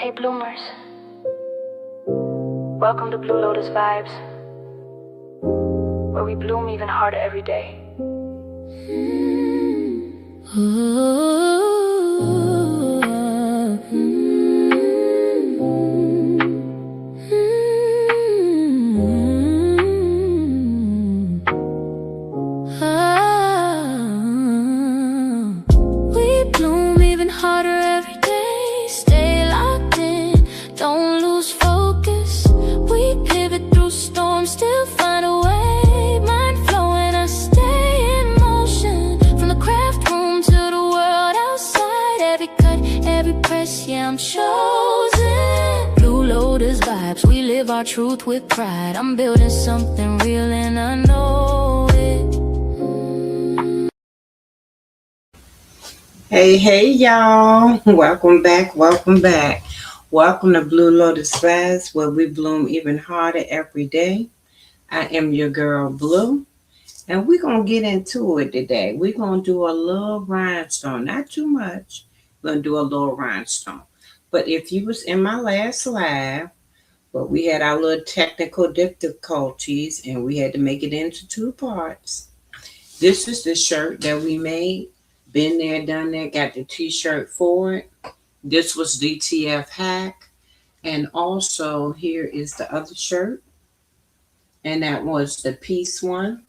Hey bloomers, welcome to Blue Lotus Vibes, where we bloom even harder every day. We bloom even harder every day. Stay locked in, don't lose focus. We pivot through storms, still find a way. Mind flowing, I stay in motion. From the craft room to the world outside. Every cut, every press, yeah, I'm chosen. Blue Lotus vibes, we live our truth with pride. I'm building something real and I know it. Hey, y'all. Welcome back. Welcome to Blue Lotus Vibes, where we bloom even harder every day. I am your girl, Blue, and we're going to get into it today. We're going to do a little rhinestone. Not too much. We're going to do a little rhinestone. But if you was in my last live, but we had our little technical difficulties, and we had to make it into two parts. This is the shirt that we made. Been there, done that, got the t-shirt for it. This was DTF Hack. And also here is the other shirt. And that was the piece one.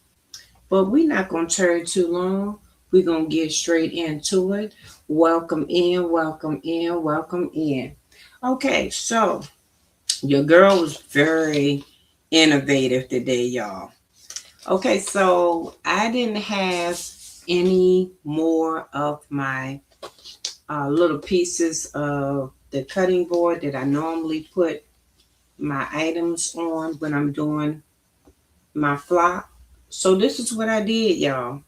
But we're not going to tarry too long. We're going to get straight into it. Welcome in, welcome in, welcome in. Okay, so your girl was very innovative today, y'all. Okay, so I didn't have any more of my little pieces of the cutting board that I normally put my items on when I'm doing my flop. So this is what I did, y'all.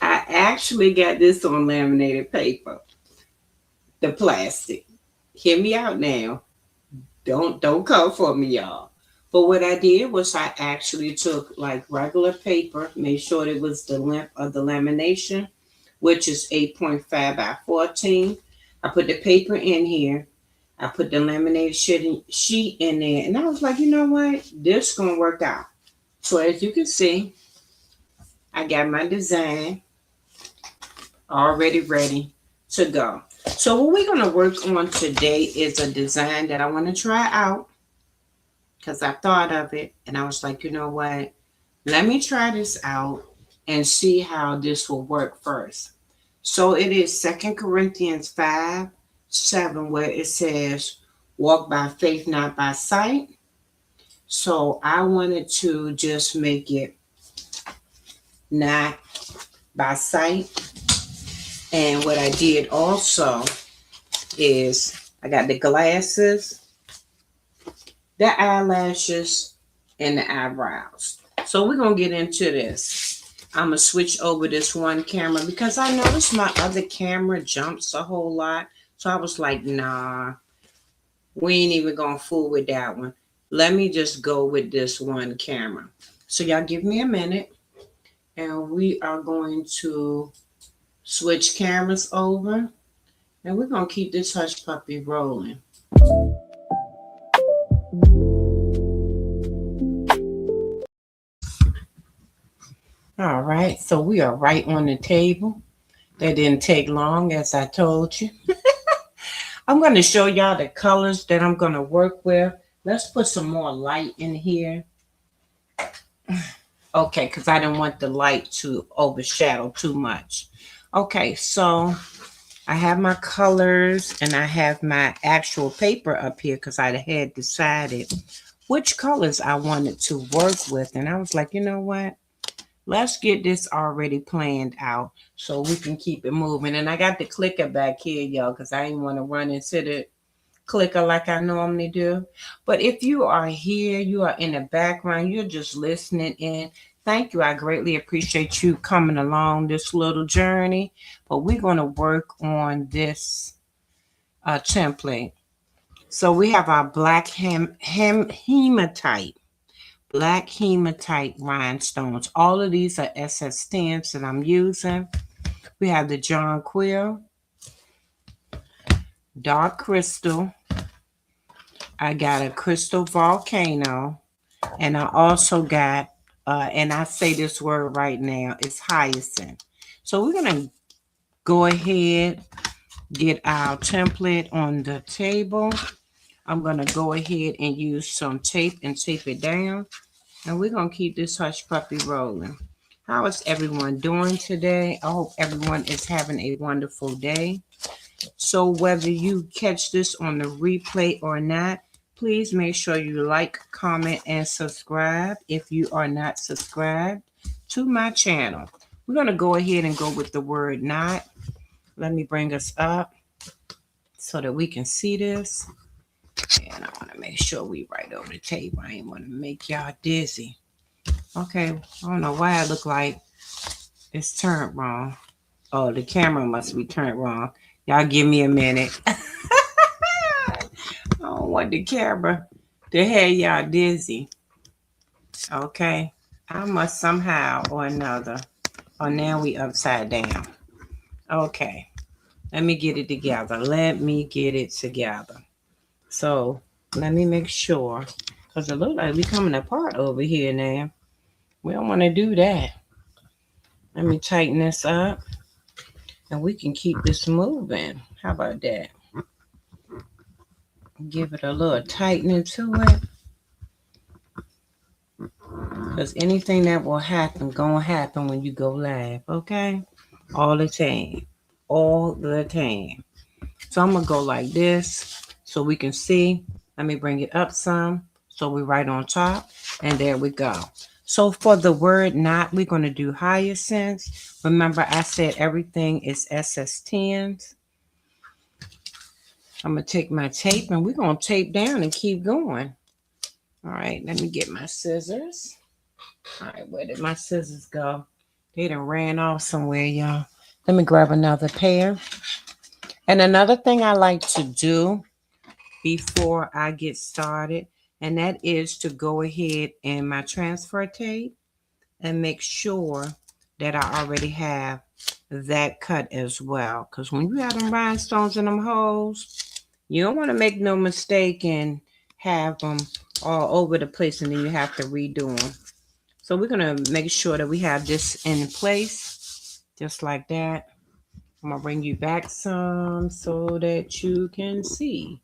I actually got this on laminated paper, the plastic. Hear me out now. Don't come for me, y'all. But what I did was I actually took like regular paper, made sure it was the length of the lamination, which is 8.5 by 14. I put the paper in here. I put the laminated sheet in there. And I was like, you know what? This is going to work out. So as you can see, I got my design already ready to go. So what we're going to work on today is a design that I want to try out. Because I thought of it and I was like, you know what? Let me try this out and see how this will work first. So it is 2 Corinthians 5:7, where it says, walk by faith, not by sight. So I wanted to just make it not by sight. And what I did also is I got the glasses, the eyelashes, and the eyebrows. So we're going to get into this. I'm going to switch over this one camera because I noticed my other camera jumps a whole lot. So I was like, nah, we ain't even going to fool with that one. Let me just go with this one camera. So y'all give me a minute and we are going to switch cameras over and we're going to keep this hush puppy rolling. All right, so we are right on the table. That didn't take long, as I told you. I'm going to show y'all the colors that I'm going to work with. Let's put some more light in here. Okay, because I didn't want the light to overshadow too much. Okay, so I have my colors and I have my actual paper up here because I had decided which colors I wanted to work with. And I was like, you know what? Let's get this already planned out so we can keep it moving. And I got the clicker back here, y'all, because I didn't want to run into the clicker like I normally do. But if you are here, you are in the background, you're just listening in. Thank you. I greatly appreciate you coming along this little journey. But we're going to work on this template. So we have our black hematite. Black hematite rhinestones. All of these are SS10s that I'm using. We have the John Quill, dark crystal, I got a crystal volcano, and I also got, and I say this word right now, it's hyacinth. So we're gonna go ahead, get our template on the table. I'm gonna go ahead and use some tape and tape it down, and we're gonna keep this hush puppy rolling. How is everyone doing today? I hope everyone is having a wonderful day. So whether you catch this on the replay or not, please make sure you like, comment, and subscribe if you are not subscribed to my channel. We're going to go ahead and go with the word not. Let me bring us up so that we can see this. And I want to make sure we right over the table. I ain't want to make y'all dizzy. Okay, I don't know why it look like it's turned wrong. Oh, the camera must be turned wrong. Y'all give me a minute. I don't want the camera to have y'all dizzy. Okay. I must somehow or another. Oh, now we upside down. Okay. Let me get it together. Let me get it together. So let me make sure. Because it looks like we coming apart over here now. We don't want to do that. Let me tighten this up. And we can keep this moving. How about that? Give it a little tightening to it. Because anything that will happen, gonna happen when you go live, okay? All the time. All the time. So I'm gonna go like this so we can see. Let me bring it up some. So we're right on top. And there we go. So for the word not, we're gonna do hyacinths. Remember, I said everything is SS10s. I'm gonna take my tape and we're gonna tape down and keep going. All right, let me get my scissors. All right, where did my scissors go? They done ran off somewhere, y'all. Let me grab another pair. And another thing I like to do before I get started, and that is to go ahead in my transfer tape and make sure that I already have that cut as well. Because when you have them rhinestones in them holes, you don't want to make no mistake and have them all over the place and then you have to redo them. So we're going to make sure that we have this in place, just like that. I'm going to bring you back some so that you can see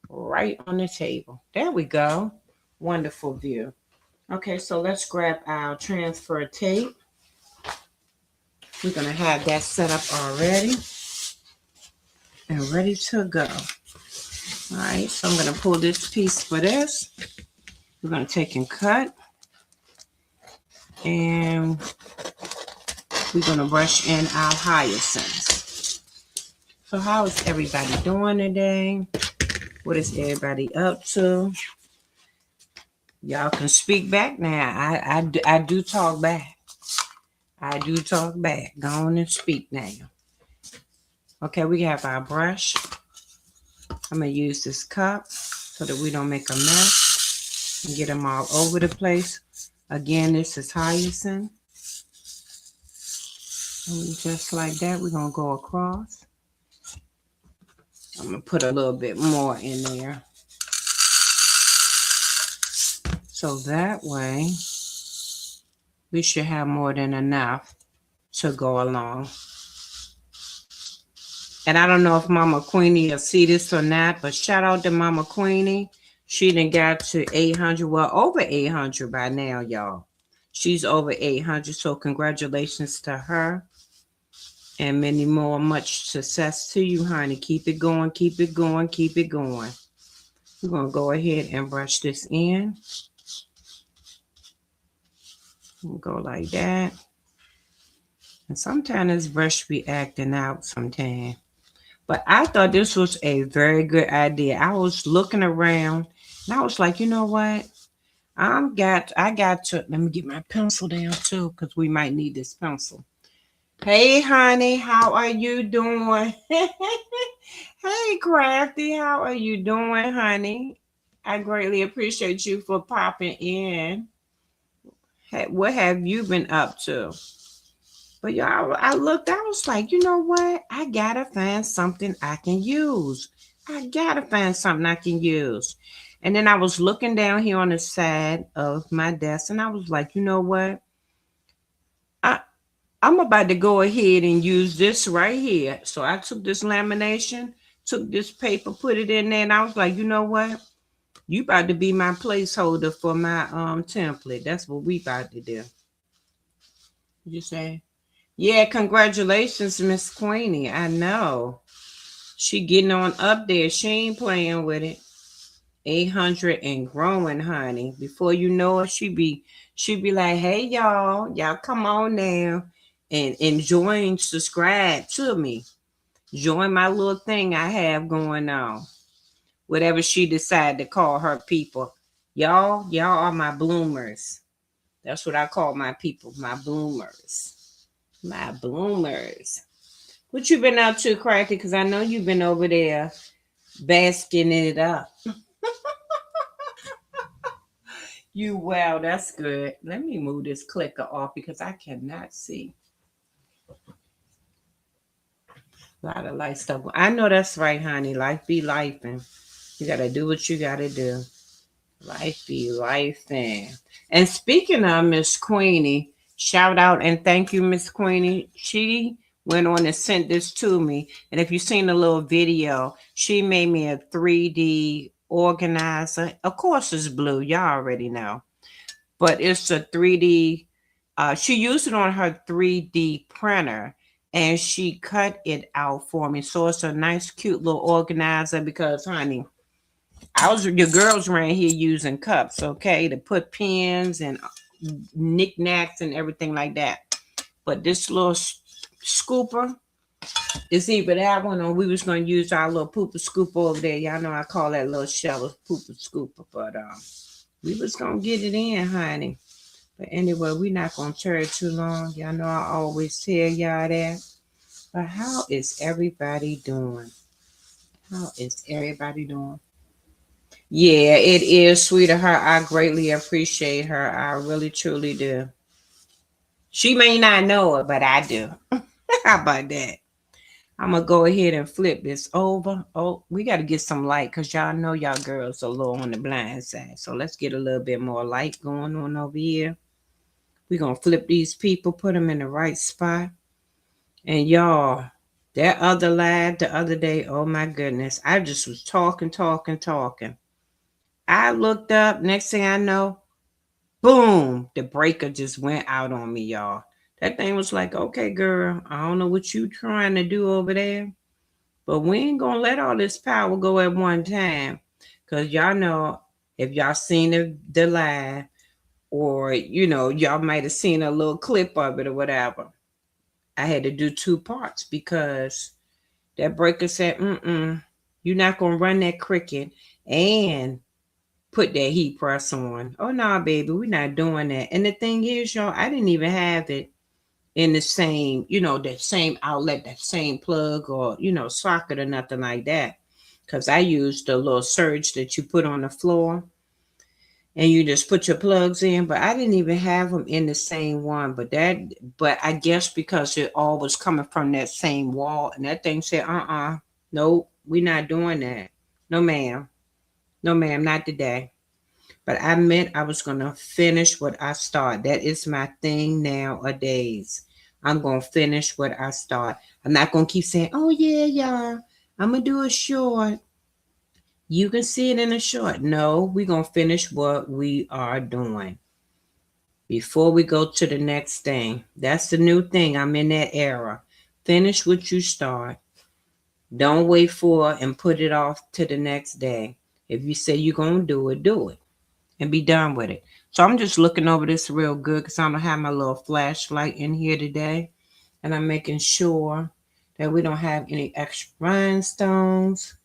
right on the table. There we go. Wonderful view. Okay, so let's grab our transfer tape. We're going to have that set up already and ready to go. All right, so I'm going to pull this piece for this. We're going to take and cut. And we're going to brush in our hyacinths. So how is everybody doing today? What is everybody up to? Y'all can speak back now. I do talk back. I do talk back. Go on and speak now. Okay, we have our brush. I'm going to use this cup so that we don't make a mess and get them all over the place. Again, this is hyacinth. And just like that, we're going to go across. I'm going to put a little bit more in there. So that way, we should have more than enough to go along. And I don't know if Mama Queenie will see this or not, but shout out to Mama Queenie. She done got to 800, well, over 800 by now, y'all. She's over 800, so congratulations to her. And many more. Much success to you, honey. Keep it going, keep it going, keep it going. We're going to go ahead and brush this in. We'll go like that. And sometimes this brush be acting out sometimes. But I thought this was a very good idea. I was looking around and I was like, you know what? I got to, let me get my pencil down too, because we might need this pencil. Hey, honey, how are you doing? Hey, Crafty, how are you doing, honey? I greatly appreciate you for popping in. Hey, what have you been up to? But y'all, I looked, I was like, you know what? I gotta find something I can use. I gotta find something I can use. And then I was looking down here on the side of my desk and I was like, you know what? I I'm about to go ahead and use this right here. So I took this lamination, took this paper, put it in there, and I was like, you know what? You about to be my placeholder for my template. That's what we about to do. You say? Yeah, congratulations, Miss Queenie. I know. She getting on up there. She ain't playing with it. 800 and growing, honey. Before you know it, she be like, hey y'all come on now and join, subscribe to me. Join my little thing I have going on. Whatever she decide to call her people. Y'all are my bloomers. That's what I call my people, my bloomers. My bloomers. What you been up to, Cracky? Because I know you've been over there basking it up. You well, that's good. Let me move this clicker off because I cannot see. A lot of light stuff. I know that's right, honey. Life be life, and you gotta do what you gotta do. Life be life, and speaking of Miss Queenie, shout out and thank you, Miss Queenie. She went on and sent this to me, and if you've seen the little video, she made me a 3D organizer. Of course, it's blue. Y'all already know, but it's a 3D. She used it on her 3D printer and she cut it out for me. So it's a nice, cute little organizer because, honey, your girls around here using cups, okay, to put pins and knickknacks and everything like that. But this little scooper is either that one or we was going to use our little pooper scooper over there. Y'all know I call that little shell a pooper scooper, but we was going to get it in, honey. But anyway, we're not going to tarry too long. Y'all know I always tell y'all that. But how is everybody doing? How is everybody doing? Yeah, it is, sweetheart. I greatly appreciate her. I really, truly do. She may not know it, but I do. How about that? I'm going to go ahead and flip this over. Oh, we got to get some light because y'all know y'all girls are a little on the blind side. So let's get a little bit more light going on over here. We're going to flip these people, put them in the right spot. And y'all, that other live the other day, oh my goodness, I just was talking. I looked up, next thing I know, boom, the breaker just went out on me, y'all. That thing was like, okay, girl, I don't know what you trying to do over there, but we ain't going to let all this power go at one time. Because y'all know, if y'all seen the live, or, y'all might have seen a little clip of it or whatever. I had to do two parts because that breaker said, you're not going to run that cricket and put that heat press on. Oh, no, baby, we're not doing that. And the thing is, y'all, I didn't even have it in the same, that same outlet, that same plug or, socket or nothing like that. Because I used the little surge that you put on the floor and you just put your plugs in, but I didn't even have them in the same one. But I guess because it all was coming from that same wall, and that thing said, nope, we're not doing that. No, ma'am. No, ma'am, not today. But I meant I was going to finish what I start. That is my thing nowadays. I'm going to finish what I start. I'm not going to keep saying, oh, yeah, y'all, I'm going to do a short. You can see it in a short. No, we're going to finish what we are doing before we go to the next thing. That's the new thing. I'm in that era. Finish what you start. Don't wait for and put it off to the next day. If you say you're going to do it and be done with it. So I'm just looking over this real good because I'm going to have my little flashlight in here today. And I'm making sure that we don't have any extra rhinestones.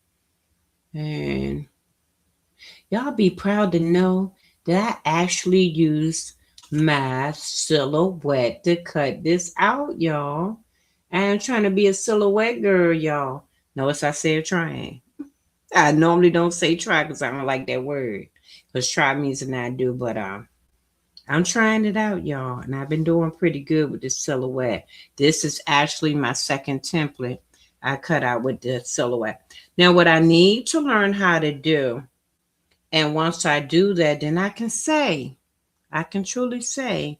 And y'all be proud to know that I actually used my silhouette to cut this out, y'all. I am trying to be a silhouette girl, y'all. Notice I said trying. I normally don't say try because I don't like that word. Because try means to not do, but I'm trying it out, y'all. And I've been doing pretty good with this silhouette. This is actually my second template. I cut out with the silhouette. Now, what I need to learn how to do, and once I do that, then I can truly say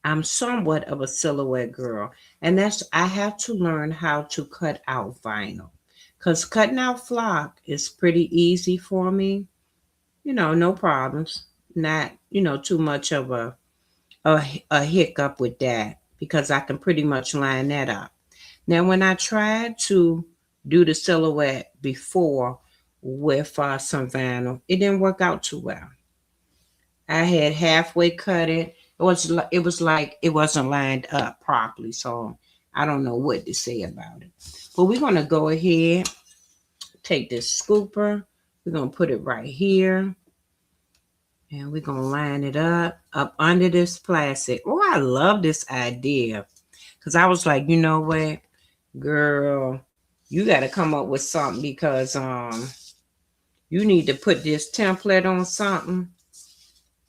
I'm somewhat of a silhouette girl. And that's, I have to learn how to cut out vinyl. Because cutting out flock is pretty easy for me. No problems. Not, too much of a hiccup with that because I can pretty much line that up. Now, when I tried to do the silhouette before with some vinyl, it didn't work out too well. I had halfway cut it. It was like it wasn't lined up properly, so I don't know what to say about it. But we're gonna go ahead, take this scooper. We're gonna put it right here, and we're gonna line it up under this plastic. Oh, I love this idea because I was like, you know what, girl, you got to come up with something because you need to put this template on something.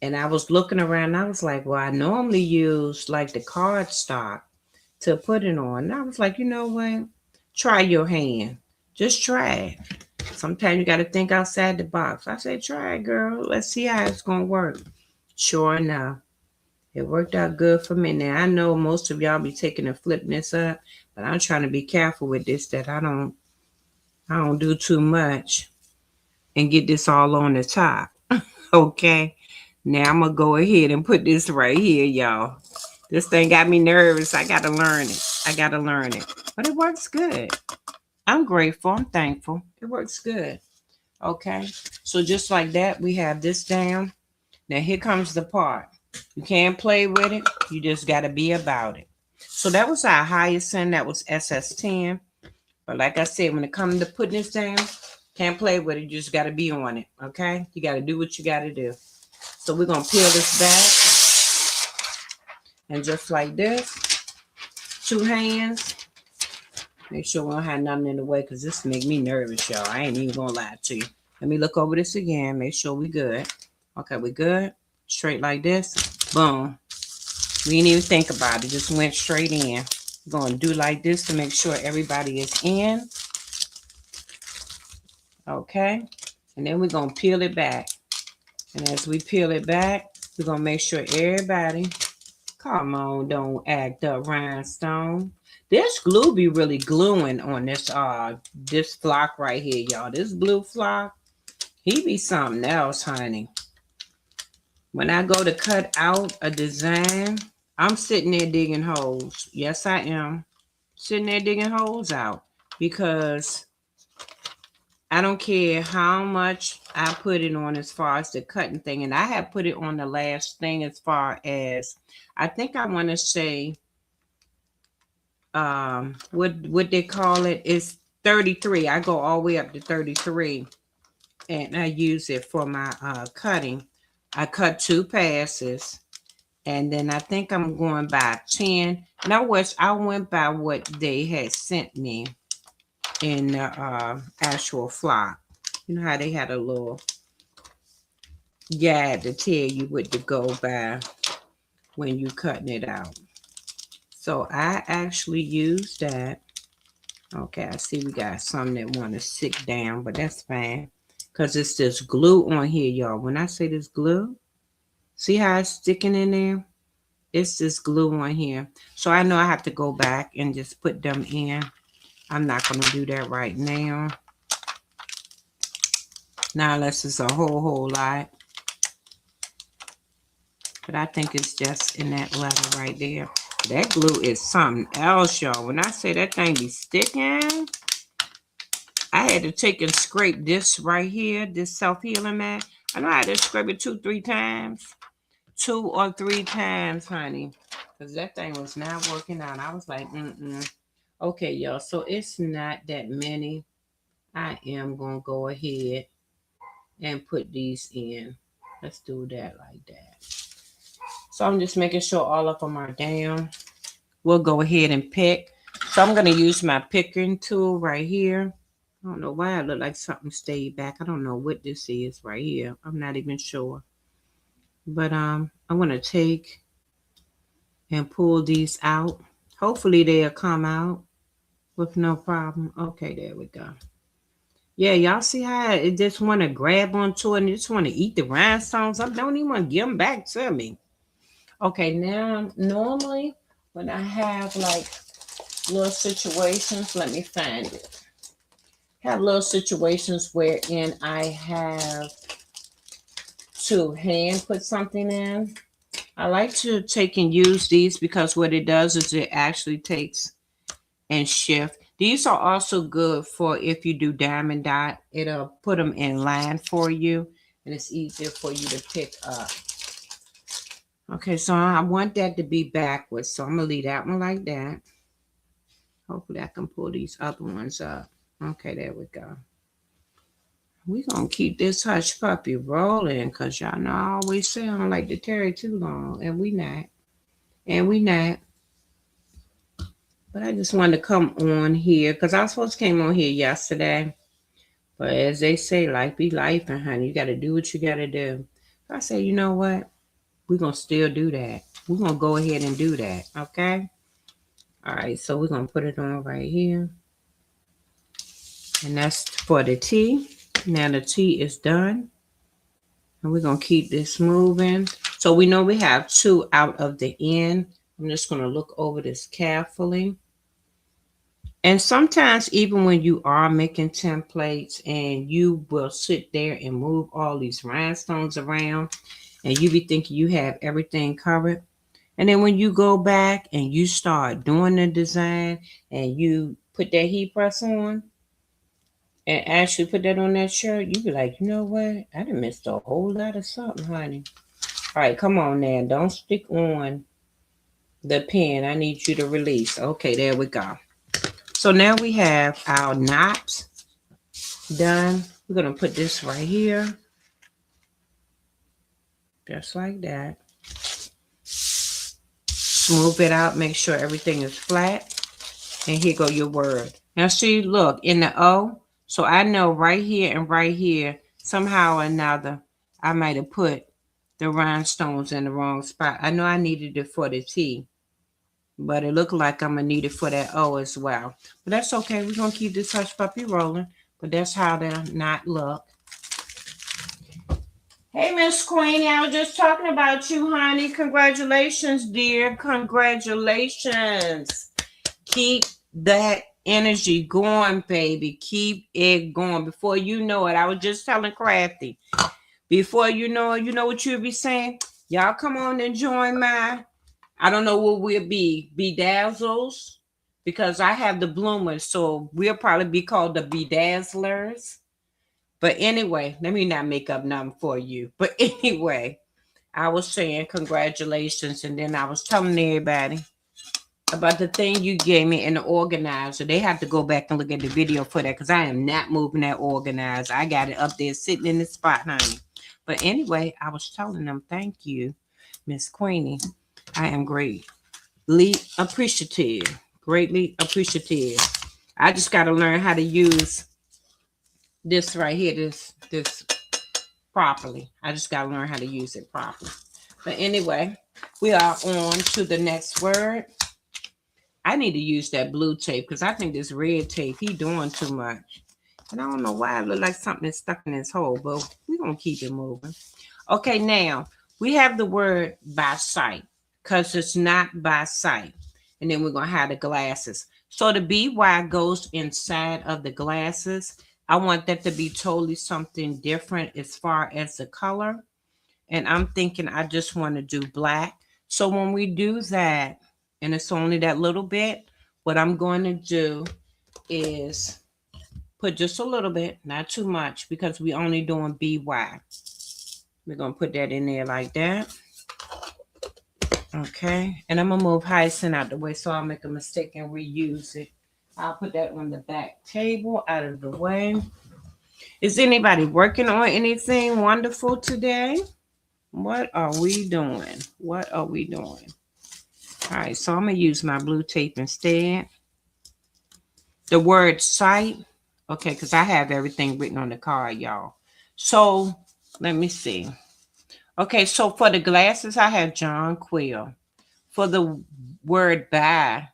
And I was looking around, I was like, well, I normally use like the cardstock to put it on. And I was like, you know what? Try your hand. Just try it. Sometimes you got to think outside the box. I said, try it, girl. Let's see how it's going to work. Sure enough, it worked out good for me. Now, I know most of y'all be taking and flipping this up, but I'm trying to be careful with this that I don't do too much and get this all on the top. Okay. Now I'm gonna go ahead and put this right here, y'all. This thing got me nervous. I gotta learn it. But it works good. I'm grateful. I'm thankful. It works good. Okay. So just like that, we have this down. Now here comes the part. You can't play with it. You just gotta be about it. So that was our highest end. That was SS10. But like I said, when it comes to putting this down, can't play with it. You just gotta be on it. Okay. You gotta do what you gotta do. So we're going to peel this back. And just like this, 2 hands. Make sure we don't have nothing in the way because this make me nervous, y'all. I ain't even going to lie to you. Let me look over this again. Make sure we good. Okay, we good. Straight like this. Boom. We didn't even think about it. Just went straight in. We're going to do like this to make sure everybody is in. Okay. And then we're going to peel it back. And as we peel it back, we're going to make sure everybody, come on, don't act up, Rhinestone. This glue be really gluing on this flock right here, y'all. This blue flock, he be something else, honey. When I go to cut out a design, I'm sitting there digging holes. Yes, I am. Sitting there digging holes out because I don't care how much I put it on as far as the cutting thing. And I have put it on the last thing as far as, I think I want to say, what they call it is 33. I go all the way up to 33. And I use it for my cutting. I cut 2 passes. And then I think I'm going by 10. No, I went by what they had sent me in the actual flock. You know how they had a little guide to tell you what to go by when you cutting it out. So I actually use that. Okay, I see we got some that want to sit down, but that's fine. Because it's this glue on here, y'all. When I say this glue, see how it's sticking in there? It's this glue on here. So I know I have to go back and just put them in. I'm not going to do that right now. Not unless it's a whole lot. But I think it's just in that letter right there. That glue is something else, y'all. When I say that thing be sticking, I had to take and scrape this right here, this self-healing mat. I know I had to scrape it 2-3 times. 2 or 3 times, honey. Because that thing was not working out. I was like, Okay, y'all. So it's not that many. I am going to go ahead and put these in. Let's do that like that. So I'm just making sure all of them are down. We'll go ahead and pick. So I'm going to use my picking tool right here. I don't know why it looked like something stayed back. I don't know what this is right here. I'm not even sure. But I'm going to take and pull these out. Hopefully they'll come out. with no problem. Okay, there we go. Yeah, y'all see how it just want to grab onto it and just want to eat the rhinestones. I don't even want to give them back to me. Okay, now normally when I have like little situations, let me find it. Have little situations wherein I have to hand put something in. I like to take and use these because what it does is it actually takes and shift. These are also good for if you do diamond dot. It'll put them in line for you and it's easier for you to pick up. Okay, so I want that to be backwards. So I'm going to leave that one like that. Hopefully I can pull these other ones up. Okay, there we go. We're going to keep this hush puppy rolling because y'all know I always say I don't like to tarry too long. And we not. And we not. But I just wanted to come on here because I was supposed to came on here yesterday. But as they say, life be life, and honey, you got to do what you got to do. So I say, you know what? We're going to still do that. We're going to go ahead and do that. Okay? All right. So we're going to put it on right here. And that's for the tea. Now the tea is done. And we're going to keep this moving. So we know we have 2 out of the end. I'm just going to look over this carefully. And sometimes even when you are making templates and you will sit there and move all these rhinestones around and you be thinking you have everything covered. And then when you go back and you start doing the design and you put that heat press on and actually put that on that shirt, you be like, you know what? I done missed a whole lot of something, honey. All right, come on now. Don't stick on the pen. I need you to release. Okay, there we go. So now we have our knots done. We're going to put this right here. Just like that. Smooth it out. Make sure everything is flat. And here go your word. Now see, look, in the O. So I know right here and right here, somehow or another, I might have put the rhinestones in the wrong spot. I know I needed it for the T. But it looked like I'm going to need it for that O as well. But that's okay. We're going to keep this hush puppy rolling. But that's how the knot look. Hey, Miss Queenie, I was just talking about you, honey. Congratulations, dear. Congratulations. Keep that energy going, baby. Keep it going. Before you know it, I was just telling Crafty. Before you know it, you know what you'll be saying? Y'all come on and join my... I don't know what we'll be. Bedazzles. Because I have the bloomers. So we'll probably be called the Bedazzlers. But anyway, let me not make up nothing for you. But anyway, I was saying congratulations. And then I was telling everybody about the thing you gave me in the organizer. They have to go back and look at the video for that. Because I am not moving that organizer. I got it up there sitting in the spot, honey. But anyway, I was telling them, thank you, Miss Queenie. I am greatly appreciative. Greatly appreciative. I just got to learn how to use this right here, this properly. I just got to learn how to use it properly. But anyway, we are on to the next word. I need to use that blue tape because I think this red tape, he doing too much. And I don't know why it look like something is stuck in his hole, but we're going to keep it moving. Okay, now we have the word by sight because it's not by sight. And then we're going to have the glasses. So the BY goes inside of the glasses. I want that to be totally something different as far as the color. And I'm thinking I just want to do black. So when we do that, and it's only that little bit, what I'm going to do is put just a little bit, not too much, because we only doing BY. We're going to put that in there like that. Okay. And I'm going to move Hyacinth out the way so I'll make a mistake and reuse it. I'll put that on the back table out of the way. Is anybody working on anything wonderful today? What are we doing? What are we doing? All right. So I'm going to use my blue tape instead. The word sight. Okay. Because I have everything written on the card, y'all. So let me see. Okay, so for the glasses, I have John Quill. For the word by,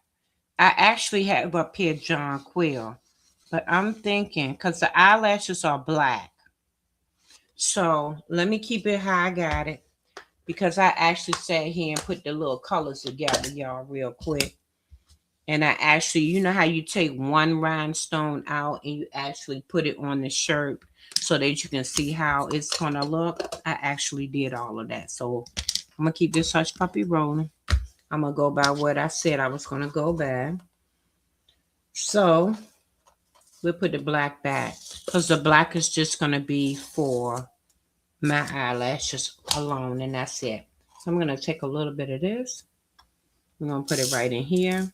I actually have up here John Quill, but I'm thinking because the eyelashes are black. So let me keep it how I got it because I actually sat here and put the little colors together, y'all, real quick. And I actually, you know how you take one rhinestone out and you actually put it on the shirt so that you can see how it's going to look? I actually did all of that. So I'm going to keep this hush puppy rolling. I'm going to go by what I said I was going to go by. So we'll put the black back because the black is just going to be for my eyelashes alone, and that's it. So I'm going to take a little bit of this. I'm going to put it right in here.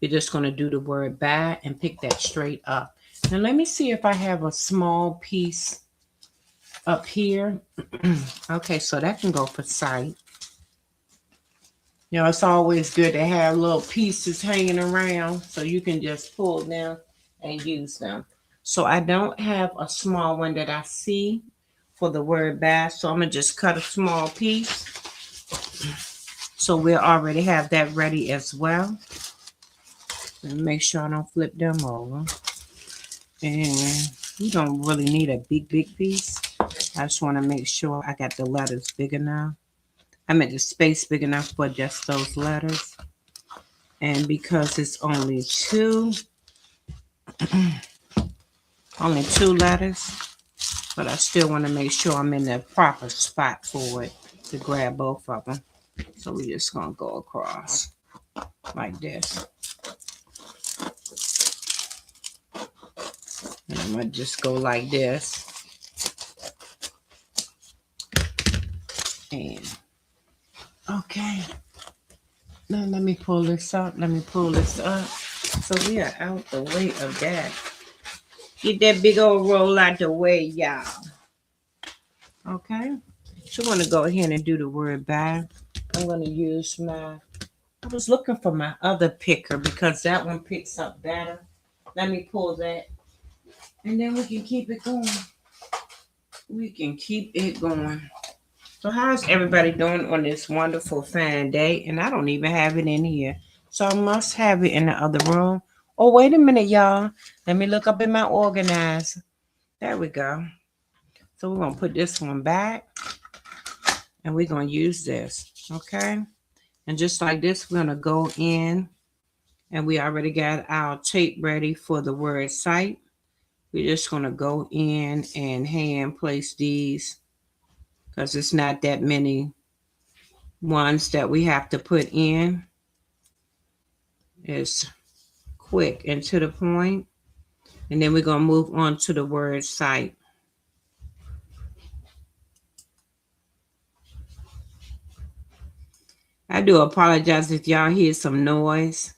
We're just going to do the word bye and pick that straight up. Now let me see if I have a small piece up here. Okay, so that can go for sight. You know, it's always good to have little pieces hanging around so you can just pull them and use them. So I don't have a small one that I see for the word bye, so I'm going to just cut a small piece. So we'll already have that ready as well. And make sure I don't flip them over. And you don't really need a big piece. I just want to make sure I got the letters big enough. I meant the space big enough for just those letters. And because it's only two letters, but I still want to make sure I'm in the proper spot for it to grab both of them. So we're just going to go across like this. And I'm going to just go like this. And okay. Now let me pull this up. So we are out the way of that. Get that big old roll out the way, y'all. Okay. So I'm going to go ahead and do the word bye. I'm going to use I was looking for my other picker because that one picks up better. Let me pull that. And then we can keep it going. So how's everybody doing on this wonderful fine day? And I don't even have it in here. So I must have it in the other room. Oh, wait a minute, y'all. Let me look up in my organizer. There we go. So we're going to put this one back. And we're going to use this. Okay. And just like this, we're going to go in. And we already got our tape ready for the word sight. We're just going to go in and hand place these because it's not that many ones that we have to put in. It's quick and to the point. And then we're going to move on to the word sight. I do apologize if y'all hear some noise.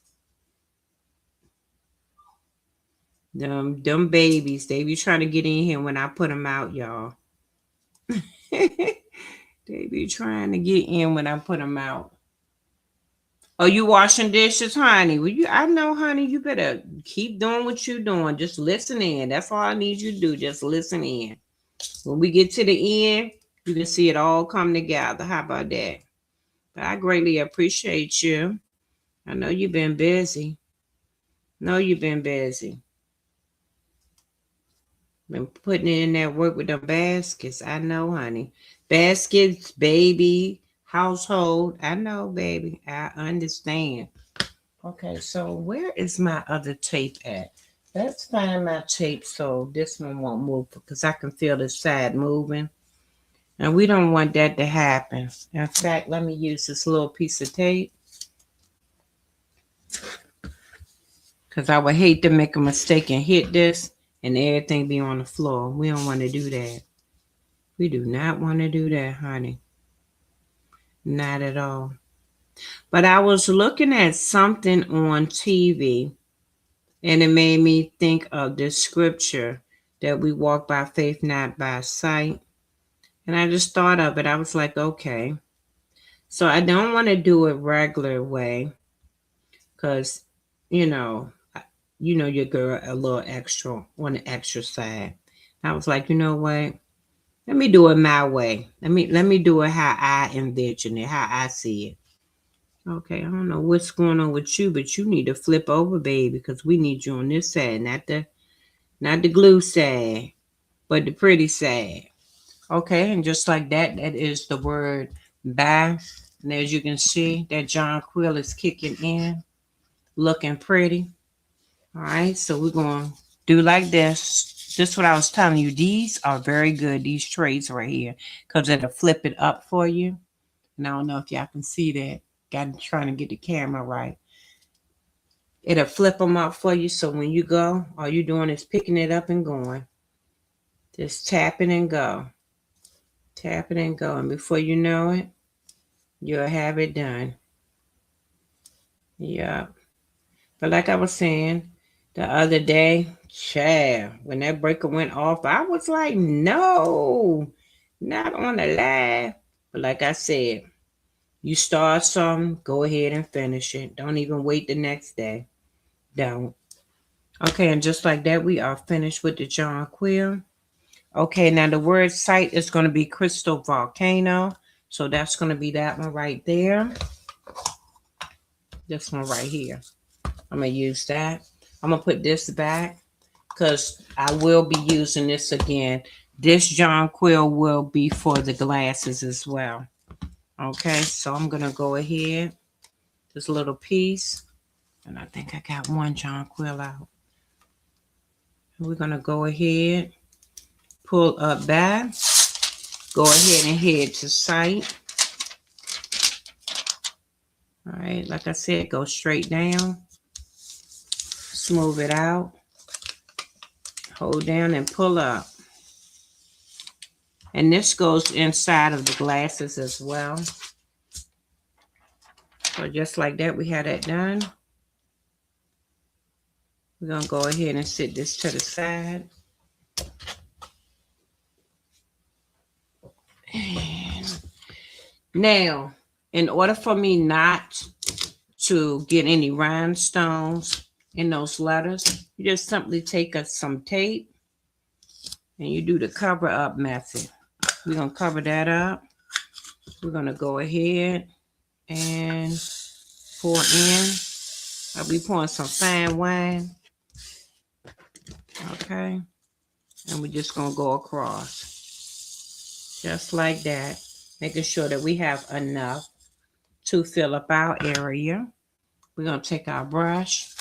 Them babies, they be trying to get in here when I put them out, y'all. They be trying to get in when I put them out. Oh, you washing dishes, honey? Well, I know, honey, you better keep doing what you're doing. Just listen in. That's all I need you to do. Just listen in. When we get to the end, you can see it all come together. How about that? But I greatly appreciate you. I know you've been busy. Been putting in that work with the baskets. I know, honey. Baskets, baby, household. I know, baby. I understand. Okay, so where is my other tape at? Let's find my tape so this one won't move because I can feel the side moving. And we don't want that to happen. In fact, let me use this little piece of tape. Because I would hate to make a mistake and hit this and everything be on the floor. We don't want to do that. We do not want to do that, honey. Not at all. But I was looking at something on TV and it made me think of this scripture that we walk by faith, not by sight. And I just thought of it. I was like, okay. So I don't want to do it regular way because, you know your girl a little extra on the extra side. I was like, you know what? Let me do it my way. Let me do it how I envision it, how I see it. Okay, I don't know what's going on with you, but you need to flip over, baby, because we need you on this side, not the glue side, but the pretty side. Okay, and just like that, that is the word bye. And as you can see, that John Quill is kicking in, looking pretty. All right, so we're going to do like this. This is what I was telling you. These are very good, these trays right here, because it'll flip it up for you. And I don't know if y'all can see that. Got trying to get the camera right. It'll flip them up for you. So when you go, all you're doing is picking it up and going. Just tap it and go. Tap it and go. And before you know it, you'll have it done. Yeah. But like I was saying the other day, child, when that breaker went off, I was like, no, not on the live. But like I said, you start something, go ahead and finish it. Don't even wait the next day. Don't. Okay, and just like that, we are finished with the John Quill. Okay, now the word site is going to be Crystal Volcano. So that's going to be that one right there. This one right here. I'm going to use that. I'm going to put this back because I will be using this again. This John Quill will be for the glasses as well. Okay, so I'm going to go ahead. This little piece. And I think I got one John Quill out. We're going to go ahead, pull up back, go ahead and head to site. All right, like I said, go straight down, smooth it out, hold down and pull up. And this goes inside of the glasses as well. So just like that, we had that done. We're going to go ahead and sit this to the side. And now, in order for me not to get any rhinestones in those letters, you just simply take some tape and you do the cover up method. We're going to cover that up. We're going to go ahead and pour in. I'll be pouring some fine wine. Okay. And we're just going to go across. Just like that. Making sure that we have enough to fill up our area. We're going to take our brush.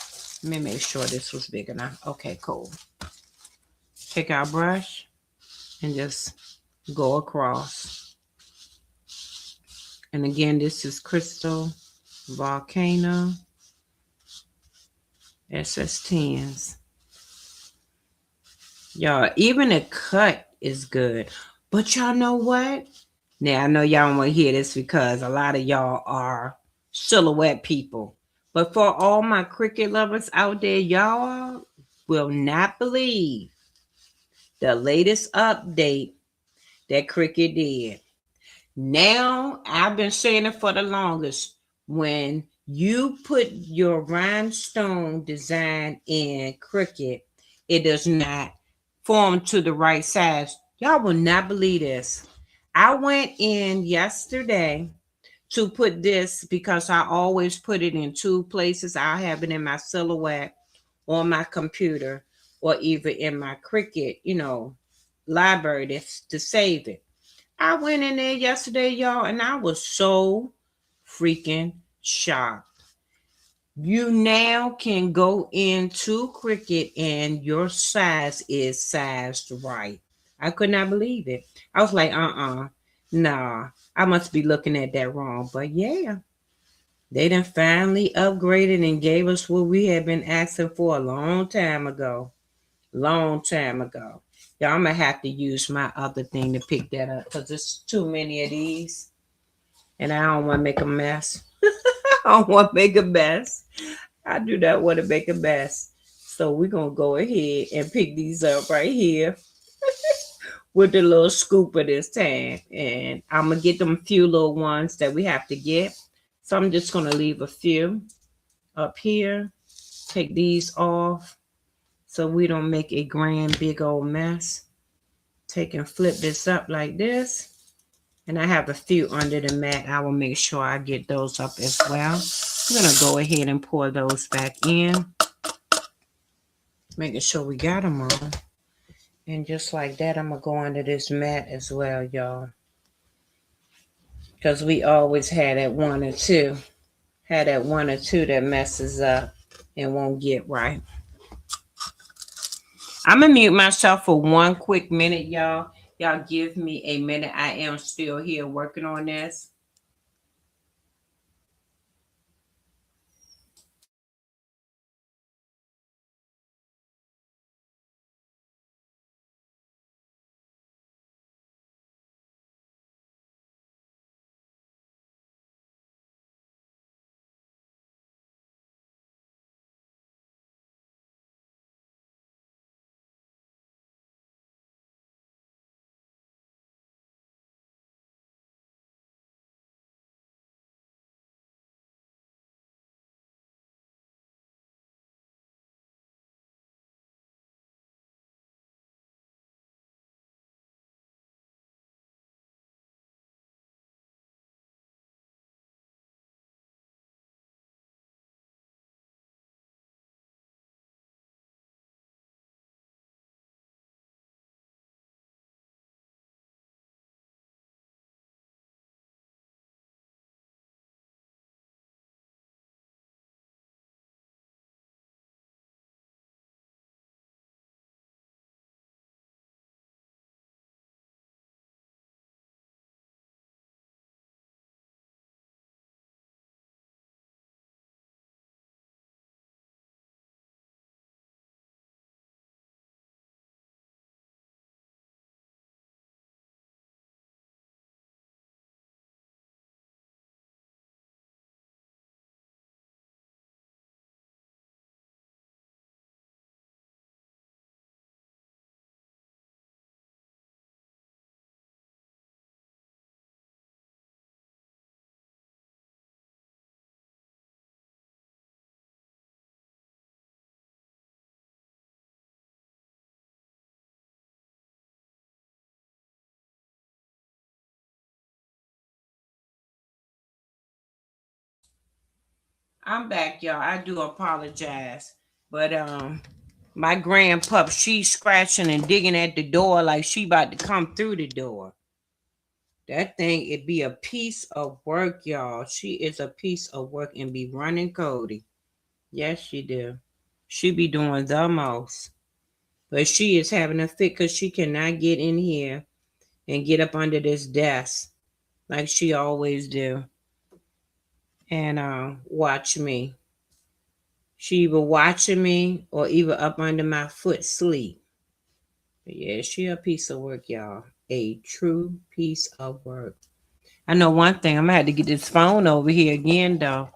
Let me make sure this was big enough. Okay, cool. Take our brush and just go across. And again, this is Crystal Volcano SS10s. Y'all, even the cut is good. But y'all know what? Now, I know y'all don't want to hear this because a lot of y'all are silhouette people. But for all my Cricut lovers out there, y'all will not believe the latest update that Cricut did. Now, I've been saying it for the longest. When you put your rhinestone design in Cricut, it does not form to the right size. Y'all will not believe this. I went in yesterday to put this because I always put it in two places. I have it in my silhouette on my computer or even in my Cricut, library to save it. I went in there yesterday, y'all, and I was so freaking shocked. You now can go into Cricut and your size is sized right. I could not believe it. I was like, nah, I must be looking at that wrong. But yeah, they done finally upgraded and gave us what we had been asking for a long time ago. Long time ago. Y'all, I'm going to have to use my other thing to pick that up because there's too many of these. And I don't want to make a mess. I don't want to make a mess. I do not want to make a mess. So we're going to go ahead and pick these up right here with the little scooper this time. And I'm going to get them few little ones that we have to get. So I'm just going to leave a few up here. Take these off so we don't make a grand big old mess. Take and flip this up like this. And I have a few under the mat. I will make sure I get those up as well. I'm going to go ahead and pour those back in. Making sure we got them on. And just like that, I'm going to go under this mat as well, y'all. Because we always had that one or two. Had that one or two that messes up and won't get right. I'm going to mute myself for one quick minute, y'all. Y'all give me a minute. I am still here working on this. I'm back, y'all. I do apologize. But my grandpup, she's scratching and digging at the door like she about to come through the door. That thing, it be a piece of work, y'all. She is a piece of work and be running Cody. Yes, she do. She be doing the most. But she is having a fit because she cannot get in here and get up under this desk like she always do. And watch me. She either watching me or either up under my foot sleep. But yeah, she a piece of work, y'all. A true piece of work. I know one thing. I'm gonna have to get this phone over here again, though.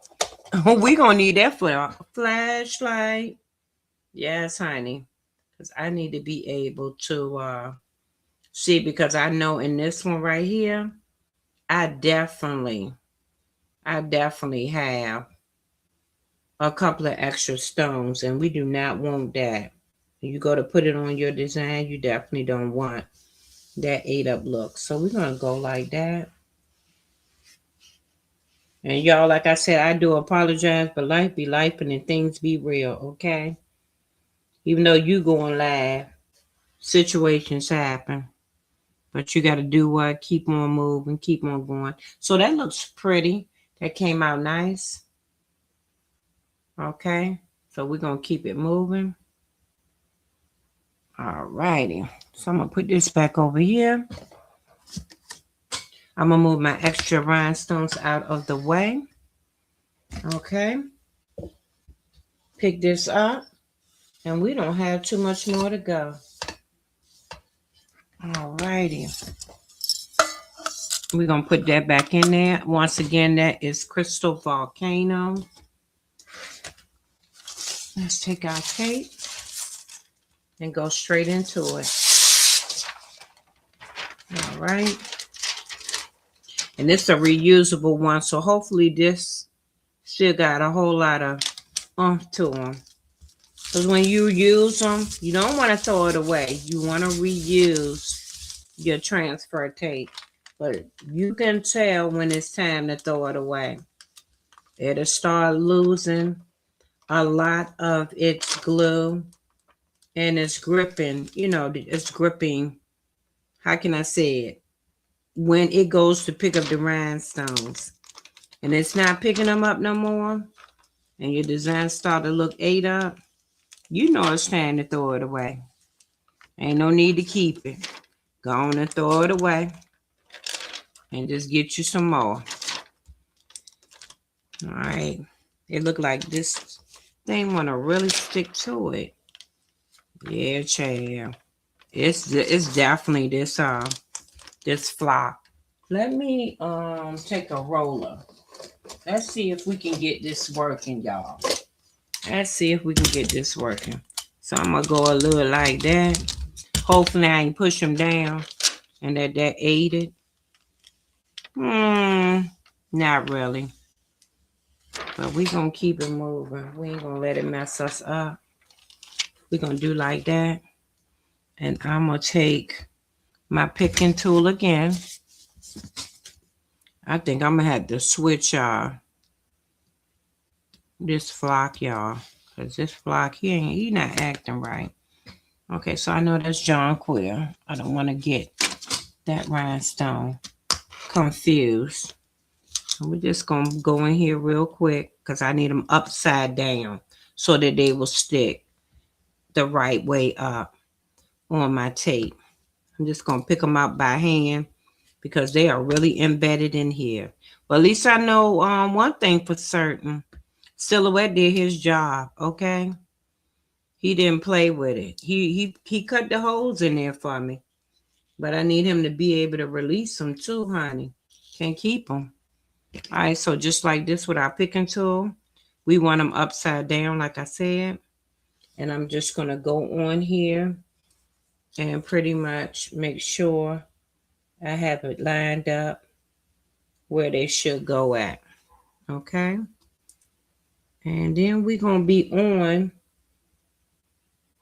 We gonna need that for a flashlight. Yes, honey. Because I need to be able to see, because I know in this one right here, I definitely have a couple of extra stones, and we do not want that. You go to put it on your design, you definitely don't want that ate up look. So we're gonna go like that. And y'all, like I said, I do apologize, but life be life and things be real, okay? Even though you going live, situations happen. But you got to do what? Keep on moving, keep on going. So that looks pretty. That came out nice. Okay. So we're going to keep it moving. All righty. So I'm going to put this back over here. I'm going to move my extra rhinestones out of the way. Okay. Pick this up. And we don't have too much more to go. All righty. We're going to put that back in there. Once again, that is Crystal Volcano. Let's take our tape and go straight into it. All right. And this is a reusable one, so hopefully this still got a whole lot of oomph to them. Because when you use them, you don't want to throw it away. You want to reuse your transfer tape. But you can tell when it's time to throw it away. It'll start losing a lot of its glue and it's gripping, it's gripping. How can I say it? When it goes to pick up the rhinestones and it's not picking them up no more, and your design start to look ate up, you know it's time to throw it away. Ain't no need to keep it. Go on and throw it away and just get you some more. All right. It look like this thing want to really stick to it. Yeah, child. It's definitely this flock. Let me take a roller. Let's see if we can get this working, y'all. Let's see if we can get this working. So I'm gonna go a little like that. Hopefully I ain't push them down and that aided. Not really. But we gonna keep it moving. We ain't gonna let it mess us up. We gonna do like that. And I'm gonna take my picking tool again. I think I'm gonna have to switch this flock, y'all. Cause this flock, he not acting right. Okay, so I know that's John Quill. I don't want to get that rhinestone confused. So we're just gonna go in here real quick because I need them upside down so that they will stick the right way up on my tape. I'm just gonna pick them up by hand because they are really embedded in here. But at least I know one thing for certain. Silhouette did his job, okay? He didn't play with it. He cut the holes in there for me. But I need him to be able to release them too, honey. Can't keep them. All right, so just like this with our picking tool, we want them upside down, like I said. And I'm just going to go on here and pretty much make sure I have it lined up where they should go at. Okay? And then we're going to be on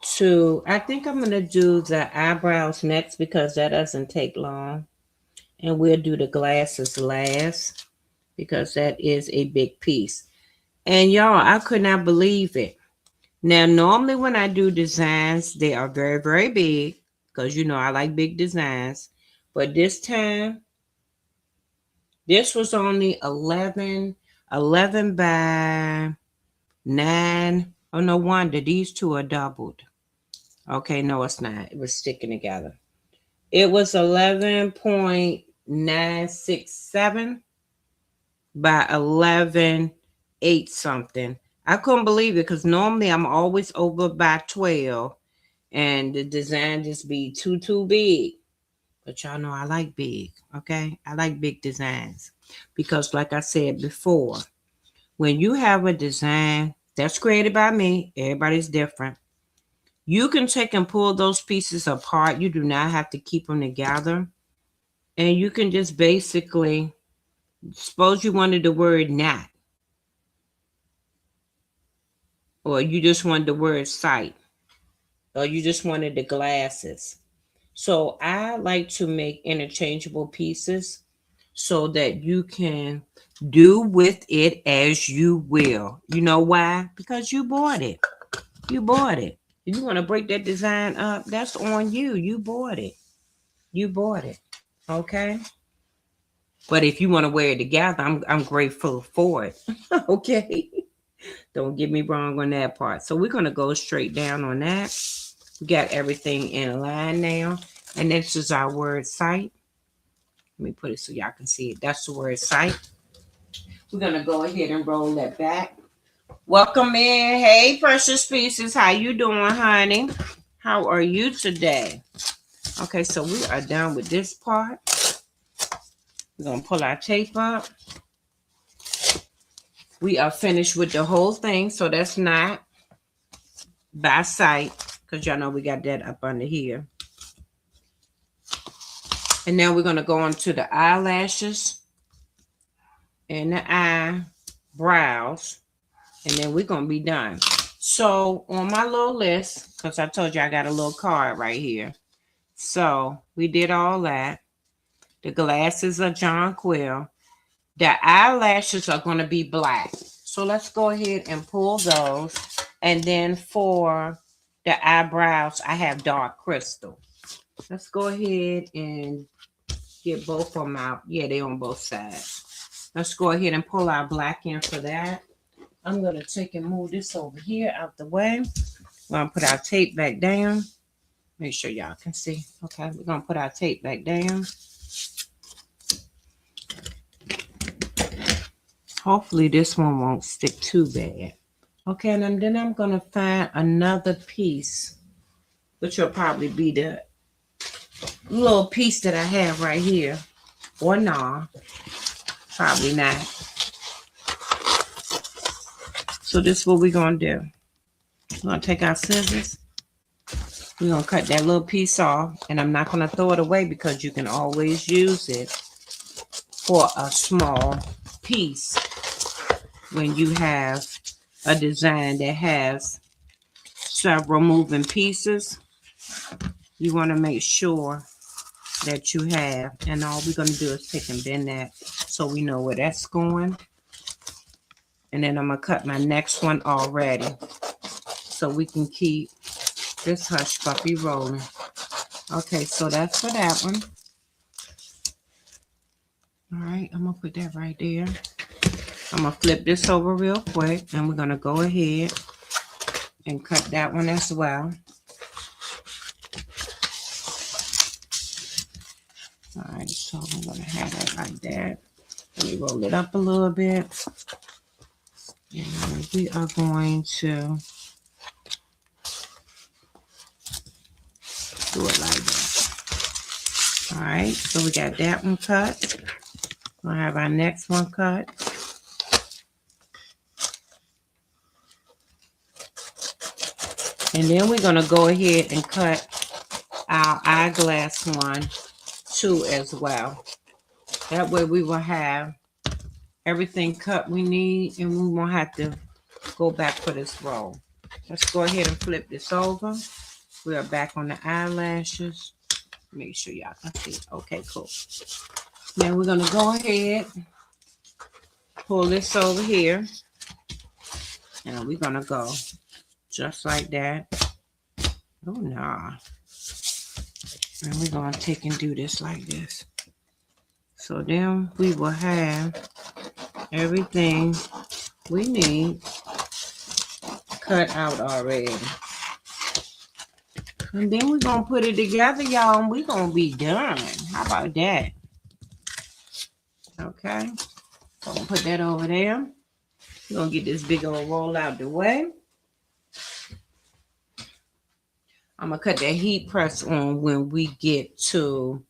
to, I think I'm going to do the eyebrows next because that doesn't take long. And we'll do the glasses last because that is a big piece. And y'all, I could not believe it. Now, normally when I do designs, they are very, very big because, I like big designs. But this time, this was only 11 by 9. Oh, no wonder. These two are doubled. Okay, no, it's not. It was sticking together. It was 11.967 by 11.8 something. I couldn't believe it because normally I'm always over by 12 and the design just be too big. But y'all know I like big, okay? I like big designs because like I said before, when you have a design that's created by me, everybody's different. You can take and pull those pieces apart. You do not have to keep them together. And you can just basically, suppose you wanted the word not, or you just wanted the word sight, or you just wanted the glasses. So I like to make interchangeable pieces so that you can do with it as you will. You know why? Because you bought it. You bought it. If you want to break that design up, that's on you. You bought it. You bought it. Okay? But if you want to wear it together, I'm grateful for it. Okay? Don't get me wrong on that part. So we're going to go straight down on that. We got everything in line now. And this is our word sight. Let me put it so y'all can see it. That's the word sight. We're going to go ahead and roll that back. Welcome in. Hey, precious pieces. How you doing, honey? How are you today? Okay, so we are done with this part. We're going to pull our tape up. We are finished with the whole thing, so that's not by sight, because y'all know we got that up under here. And now we're going to go on to the eyelashes and the eyebrows, and then we're going to be done. So on my little list, because I told you I got a little card right here. So we did all that. The glasses are John Quill. The eyelashes are going to be black. So let's go ahead and pull those. And then for the eyebrows, I have dark crystal. Let's go ahead and get both of them out. Yeah, they're on both sides. Let's go ahead and pull our black in for that. I'm going to take and move this over here out the way. We're going to put our tape back down. Make sure y'all can see. Okay, we're going to put our tape back down. Hopefully this one won't stick too bad. Okay, and then I'm going to find another piece, which will probably be the little piece that I have right here. Or nah, probably not. So this is what we're going to do. We're going to take our scissors. We're going to cut that little piece off. And I'm not going to throw it away because you can always use it for a small piece when you have a design that has several moving pieces. You want to make sure that you have. And all we're going to do is take and bend that so we know where that's going. And then I'm going to cut my next one already so we can keep this hush puppy rolling. Okay, so that's for that one. All right, I'm going to put that right there. I'm going to flip this over real quick, and we're going to go ahead and cut that one as well. All right, so I'm going to have it like that. Let me roll it up a little bit. And we are going to do it like that. All right, so we got that one cut. We'll have our next one cut. And then we're going to go ahead and cut our eyeglass one too as well. That way we will have everything cut we need and we won't have to go back for this roll. Let's go ahead and flip this over. We are back on the eyelashes. Make sure y'all can see. Okay, cool. Now we're going to go ahead, pull this over here, and we're going to go just like that. Oh, nah. And we're going to take and do this like this. So then we will have everything we need cut out already. And then we're going to put it together, y'all, and we're going to be done. How about that? Okay. So I'm going to put that over there. We're going to get this big old roll out the way. I'm going to cut that heat press on when we get to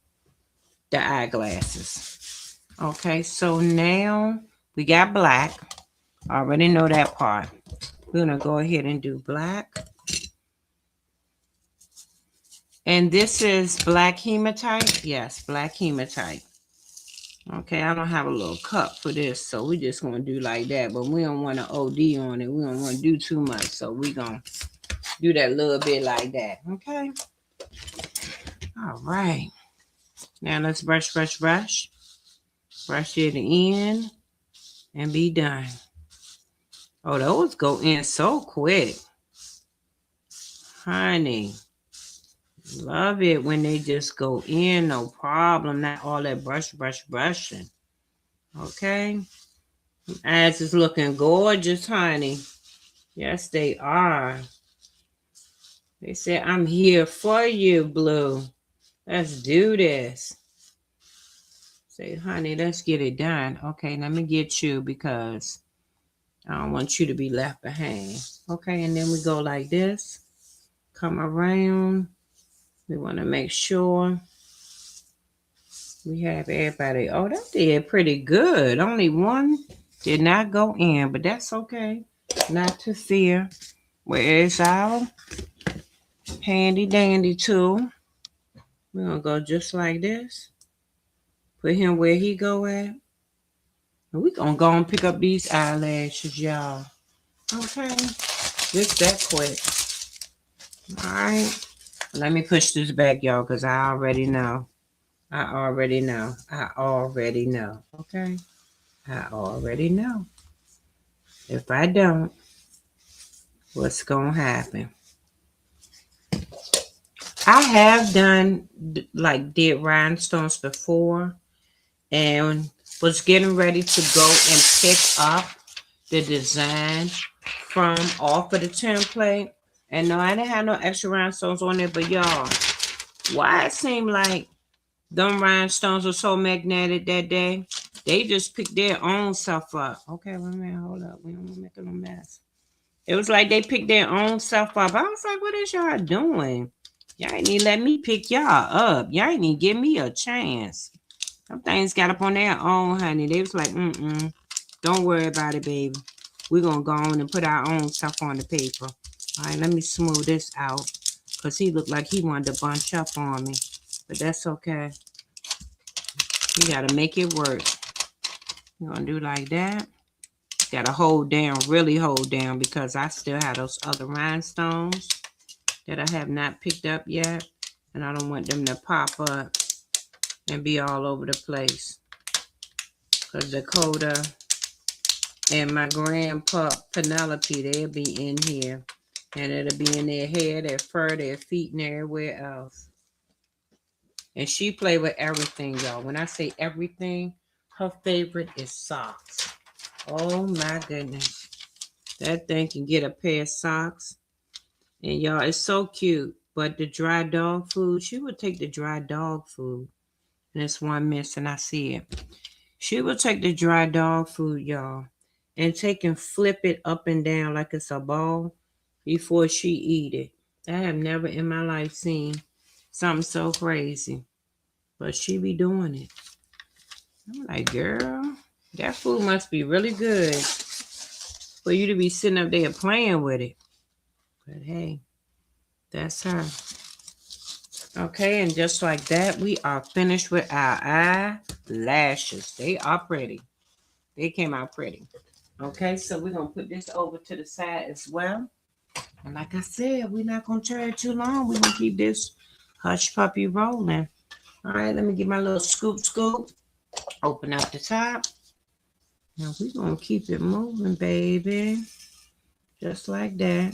the eyeglasses. Okay, so now we got black. I already know that part. We're going to go ahead and do black. And this is black hematite. Yes, black hematite. Okay, I don't have a little cup for this, so we're just going to do like that. But we don't want to OD on it. We don't want to do too much, so we're going to do that little bit like that. Okay? All right. Now let's brush, brush, brush. Brush it in and be done. Oh, those go in so quick. Honey. Love it when they just go in, no problem. Not all that brushing. Okay? Eyes is looking gorgeous, honey. Yes, they are. They said, I'm here for you, Blue. Let's do this. Say, honey, let's get it done. Okay, let me get you because I don't want you to be left behind. Okay, and then we go like this. Come around. We want to make sure we have everybody. Oh, that did pretty good. Only one did not go in, but that's okay. Not to fear. Where is our handy dandy tool? We're going to go just like this. Put him where he go at. And we're going to go and pick up these eyelashes, y'all. Okay. Just that quick. All right. Let me push this back, y'all, because I already know I already know. I already know. Okay. I already know. If I don't, what's going to happen? I have done like did rhinestones before and was getting ready to go and pick up the design from off of the template. And no, I didn't have no extra rhinestones on there, but y'all, why it seemed like them rhinestones were so magnetic that day? They just picked their own stuff up. Okay, wait a minute, hold up. We don't want to make a little mess. It was like they picked their own stuff up. I was like, what is y'all doing? Y'all ain't even let me pick y'all up. Y'all ain't even give me a chance. Some things got up on their own, honey. They was like, don't worry about it, baby. We're going to go on and put our own stuff on the paper. All right, let me smooth this out. Because he looked like he wanted to bunch up on me. But that's okay. You got to make it work. You're going to do like that. Got to hold down, really hold down, because I still have those other rhinestones that I have not picked up yet. And I don't want them to pop up and be all over the place. Because Dakota and my grandpa Penelope, they'll be in here. And it'll be in their hair, their fur, their feet, and everywhere else. And she play with everything, y'all. When I say everything, her favorite is socks. Oh my goodness. That thing can get a pair of socks. And y'all, it's so cute. But the dry dog food, she would take the dry dog food. And it's one missing, I see it. She would take the dry dog food, y'all, and take and flip it up and down like it's a ball before she eat it. I have never in my life seen something so crazy. But she be doing it. I'm like, girl, that food must be really good for you to be sitting up there playing with it. But hey, that's her. Okay, and just like that, we are finished with our eyelashes. They are pretty. They came out pretty. Okay, so we're going to put this over to the side as well. And like I said, we're not going to turn it too long. We're going to keep this hush puppy rolling. All right, let me get my little scoop. Open up the top. Now we're going to keep it moving, baby. Just like that.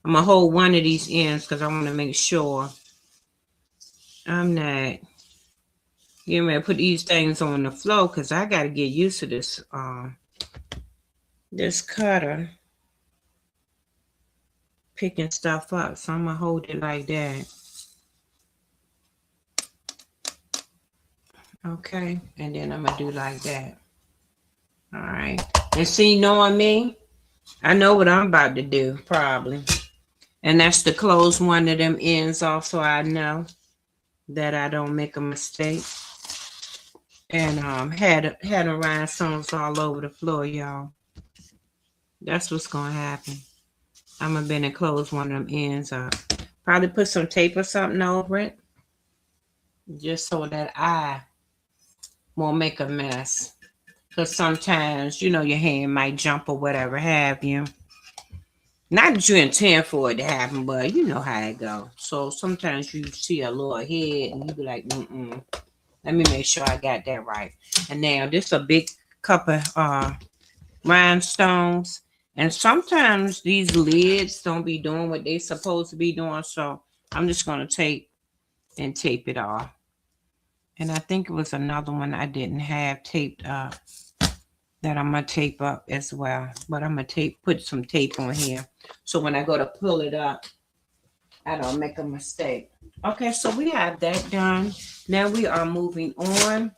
I'm going to hold one of these ends because I want to make sure I'm not getting ready to put these things on the floor because I got to get used to this cutter picking stuff up. So I'm going to hold it like that. Okay. And then I'm going to do like that. All right. And see, knowing me, I know what I'm about to do, probably. And that's to close one of them ends off so I know that I don't make a mistake. And had the rhinestones all over the floor, y'all. That's what's going to happen. I'm going to bend and close one of them ends up. Probably put some tape or something over it. Just so that I won't make a mess. Because sometimes, you know, your hand might jump or whatever have you. Not that you intend for it to happen, but you know how it goes. So sometimes you see a little head and you be like, let me make sure I got that right. And now this is a big cup of rhinestones. And sometimes these lids don't be doing what they supposed to be doing. So I'm just going to tape it off. And I think it was another one I didn't have taped up that I'm going to tape up as well. But I'm going to put some tape on here. So when I go to pull it up, I don't make a mistake. Okay, so we have that done. Now we are moving on,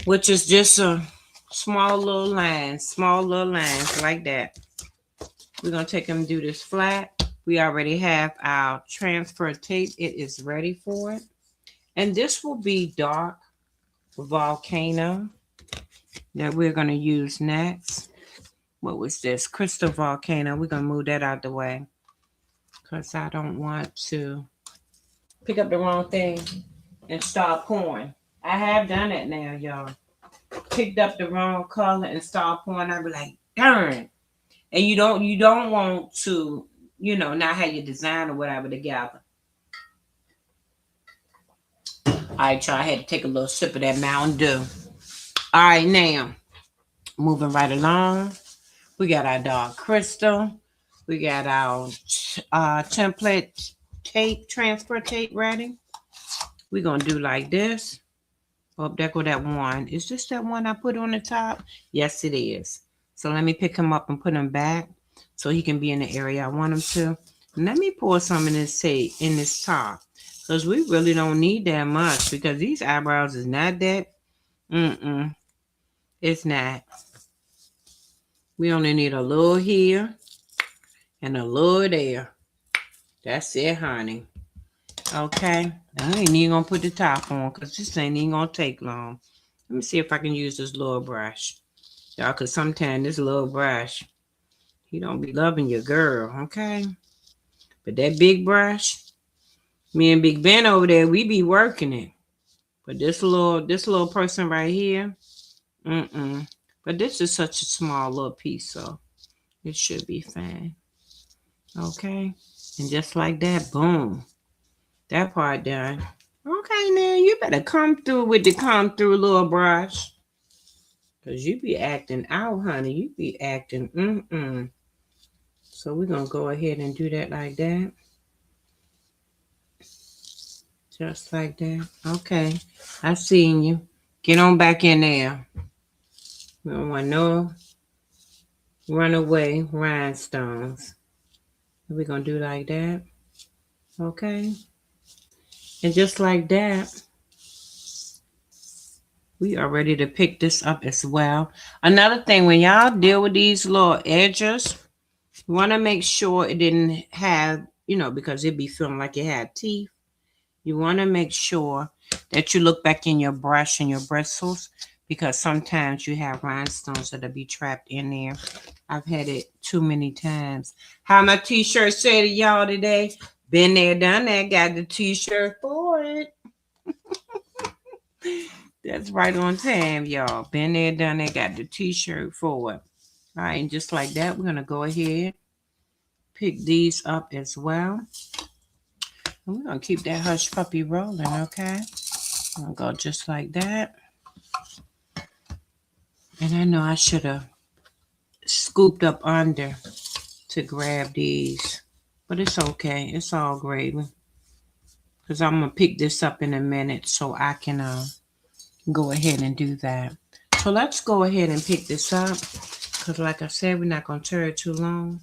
which is just a small little lines like that. We're going to take them and do this flat. We already have our transfer tape. It is ready for it. And this will be dark volcano that we're going to use next. What was this? Crystal volcano. We're going to move that out the way because I don't want to pick up the wrong thing and start pouring. I have done it now, y'all. Picked up the wrong color and start pouring. I'll be like, darn. And you don't want to, you know, not have your design or whatever together. right, y'all. I had to take a little sip of that Mountain Dew. All right, now, moving right along. We got our dark crystal. We got our template tape, transfer tape ready. We're going to do like this. Oh, there go that one. Is this that one I put on the top? Yes, it is. So let me pick him up and put him back so he can be in the area I want him to. And let me pour some in this tape, in this top. Because we really don't need that much because these eyebrows is not that. It's not. We only need a little here and a little there. That's it, honey. Okay. I ain't even going to put the top on because this ain't even going to take long. Let me see if I can use this little brush. Y'all, because sometimes this little brush, he don't be loving your girl, okay? But that big brush, me and Big Ben over there, we be working it. But this little person right here, But this is such a small little piece, so it should be fine. Okay? And just like that, boom. That part done. Okay, now you better come through with the come through little brush. Because you be acting out, honey. You be acting, So we're going to go ahead and do that like that. Just like that. Okay. I seen you. Get on back in there. We don't want no runaway rhinestones. We're going to do like that. Okay. And just like that, we are ready to pick this up as well. Another thing, when y'all deal with these little edges, you want to make sure it didn't have, because it'd be feeling like it had teeth. You want to make sure that you look back in your brush and your bristles because sometimes you have rhinestones that'll be trapped in there. I've had it too many times. How my t-shirt said to y'all today? Been there, done that, got the t-shirt for it. That's right on time, y'all. Been there, done that, got the t-shirt for it. All right, and just like that, we're going to go ahead, pick these up as well. And we're going to keep that hush puppy rolling, okay? I'm going to go just like that. And I know I should have scooped up under to grab these. But it's okay. It's all gravy. Because I'm going to pick this up in a minute so I can go ahead and do that. So let's go ahead and pick this up. Because like I said, we're not going to tarry too long.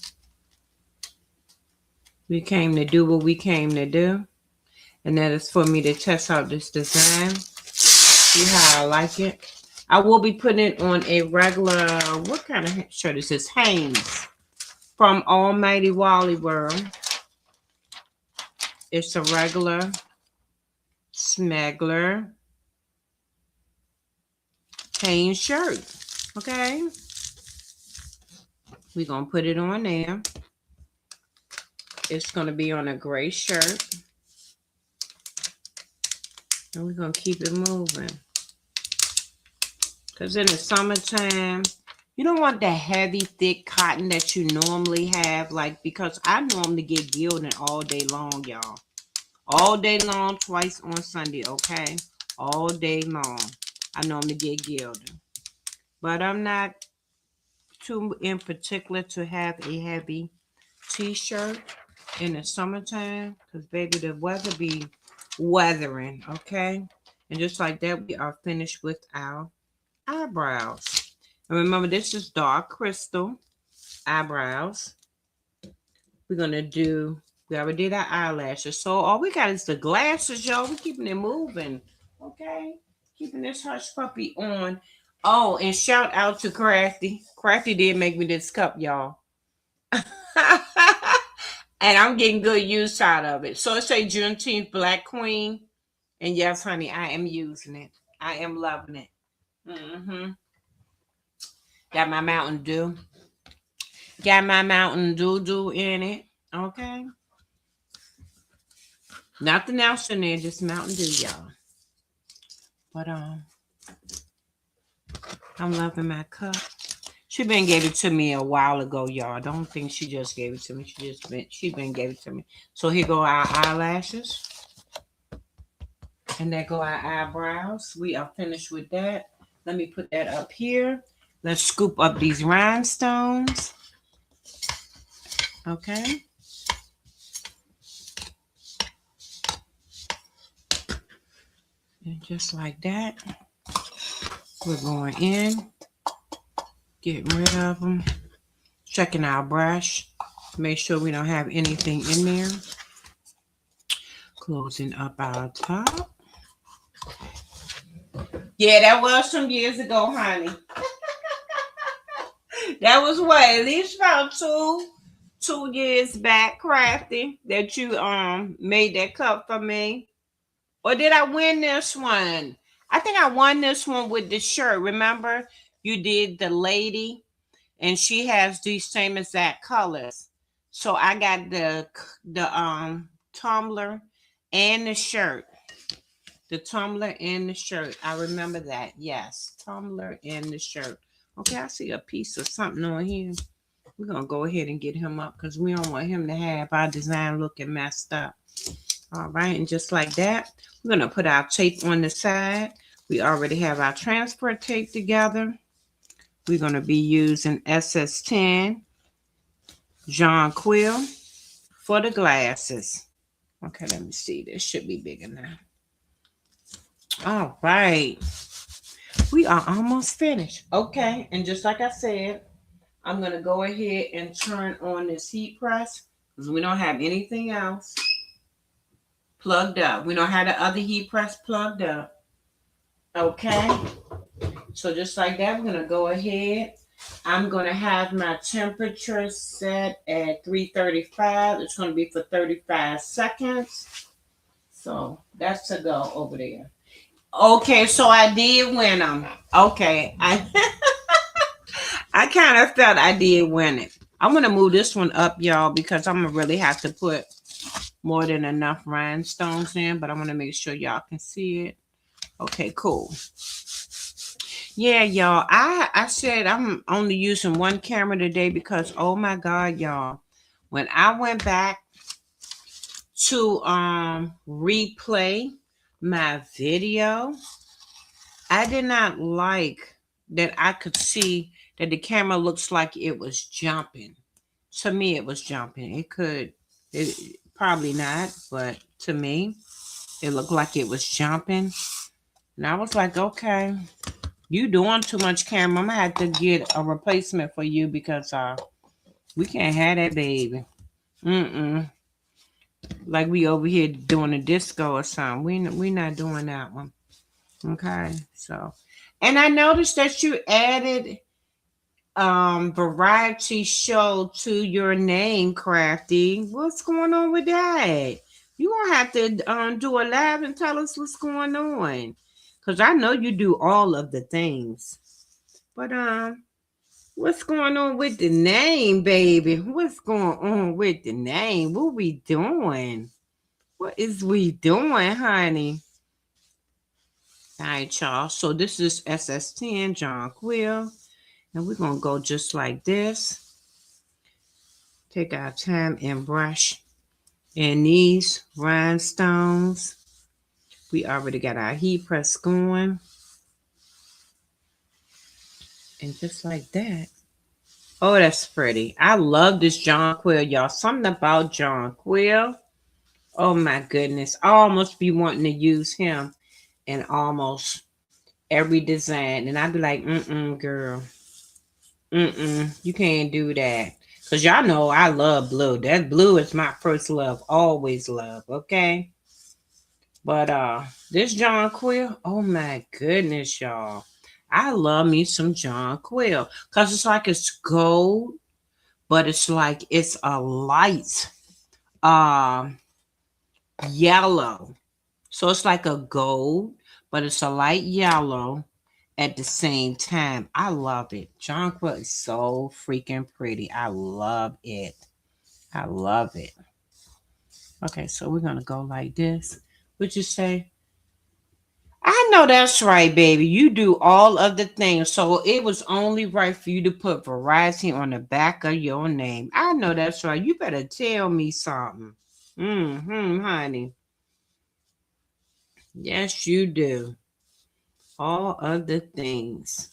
We came to do what we came to do. And that is for me to test out this design. See how I like it. I will be putting it on a regular, what kind of shirt is this? Hanes from Almighty Wally World. It's a regular smuggler Hanes shirt. Okay. We're going to put it on there. It's going to be on a gray shirt. And we're going to keep it moving. Because in the summertime, you don't want that heavy, thick cotton that you normally have. Like, because I normally get gilding all day long, y'all. All day long, twice on Sunday, okay? All day long. I normally get gilding. But I'm not too in particular to have a heavy t-shirt in the summertime. Because, baby, the weather be weathering, okay? And just like that, we are finished with our eyebrows. And remember, this is dark crystal eyebrows. We're going to do, we already did our eyelashes. So all we got is the glasses, y'all. We're keeping it moving, okay? Keeping this hush puppy on. Oh, and shout out to Crafty. Crafty did make me this cup, y'all. And I'm getting good use out of it. So it say Juneteenth Black Queen. And yes, honey, I am using it. I am loving it. Got my Mountain Dew. Got my Mountain Dew in it. Okay. Nothing else in there, just Mountain Dew, y'all. But I'm loving my cup. She been gave it to me a while ago, y'all. Don't think she just gave it to me. She been gave it to me. So here go our eyelashes. And there go our eyebrows. We are finished with that. Let me put that up here. Let's scoop up these rhinestones. Okay. And just like that, we're going in, getting rid of them, checking our brush, make sure we don't have anything in there. Closing up our top. Yeah, that was some years ago, honey. That was what, at least about 2 years back, Crafty, that you made that cup for me. Or did I win this one? I think I won this one with the shirt. Remember, you did the lady, and she has these same exact colors. So I got the tumbler and the shirt. The tumbler and the shirt. I remember that. Yes, tumbler and the shirt. Okay, I see a piece of something on here. We're gonna go ahead and get him up because we don't want him to have our design looking messed up. All right, and just like that, we're gonna put our tape on the side. We already have our transfer tape together. We're gonna be using SS10 John Quill for the glasses. Okay, let me see. This should be big enough. All right. We are almost finished. Okay, and just like I said, I'm going to go ahead and turn on this heat press because we don't have anything else plugged up. We don't have the other heat press plugged up. Okay, so just like that, we're going to go ahead. I'm going to have my temperature set at 335. It's going to be for 35 seconds. So that's to go over there. Okay, so I did win them. Okay, I kind of felt I did win it. I'm gonna move this one up, y'all, because I'm gonna really have to put more than enough rhinestones in, but I'm gonna make sure y'all can see it. Okay, cool. Yeah, y'all. I said I'm only using one camera today because oh my god, y'all. When I went back to replay my video, I did not like that I could see that the camera looks like it was jumping. To me, it was jumping. It probably not, but to me, it looked like it was jumping. And I was like, okay, you doing too much camera. I'm gonna have to get a replacement for you because we can't have that baby. Like we over here doing a disco or something. We not doing that one. Okay, so and I noticed that you added variety show to your name, Crafty. What's going on with that? You gonna have to do a live and tell us what's going on. Cause I know you do all of the things. But what's going on with the name, baby? What's going on with the name? What we doing? What is we doing, honey? All right, y'all. So this is SS10 John Quill. And we're going to go just like this. Take our time and brush in these rhinestones. We already got our heat press going. And just like that. Oh, that's pretty. I love this John Quill, y'all. Something about John Quill. Oh, my goodness. I almost be wanting to use him in almost every design. And I'd be like, girl. You can't do that. Because y'all know I love blue. That blue is my first love. Always love. Okay? But this John Quill, oh my goodness, y'all. I love me some John Quill. Because it's like it's gold, but it's like it's a light yellow. So it's like a gold, but it's a light yellow at the same time. I love it. Jonquil is so freaking pretty. I love it. I love it. Okay, so we're going to go like this. Would you say? I know that's right, baby. You do all of the things. So it was only right for you to put variety on the back of your name. I know that's right. You better tell me something. Honey. Yes, you do. All other things.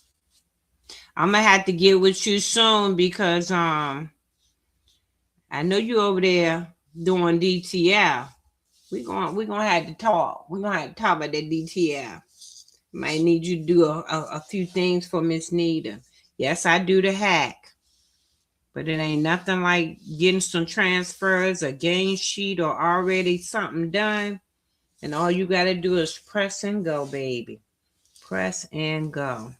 I'm gonna have to get with you soon because I know you over there doing DTL. We gonna have to talk. We're gonna have to talk about that DTL. Might need you to do a few things for Miss Nita. Yes, I do the hack, but it ain't nothing like getting some transfers, a gain sheet, or already something done. And all you gotta do is press and go, baby. Press and go.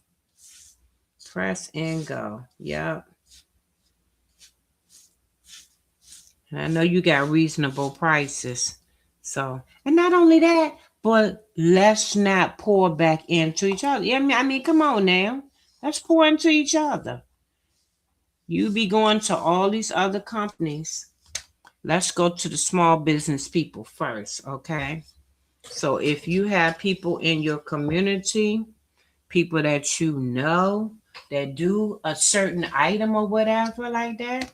Press and go. Yep. And I know you got reasonable prices. So, and not only that, but let's not pour back into each other. I mean, come on now. Let's pour into each other. You be going to all these other companies. Let's go to the small business people first, okay? So if you have people in your community, people that you know that do a certain item or whatever like that,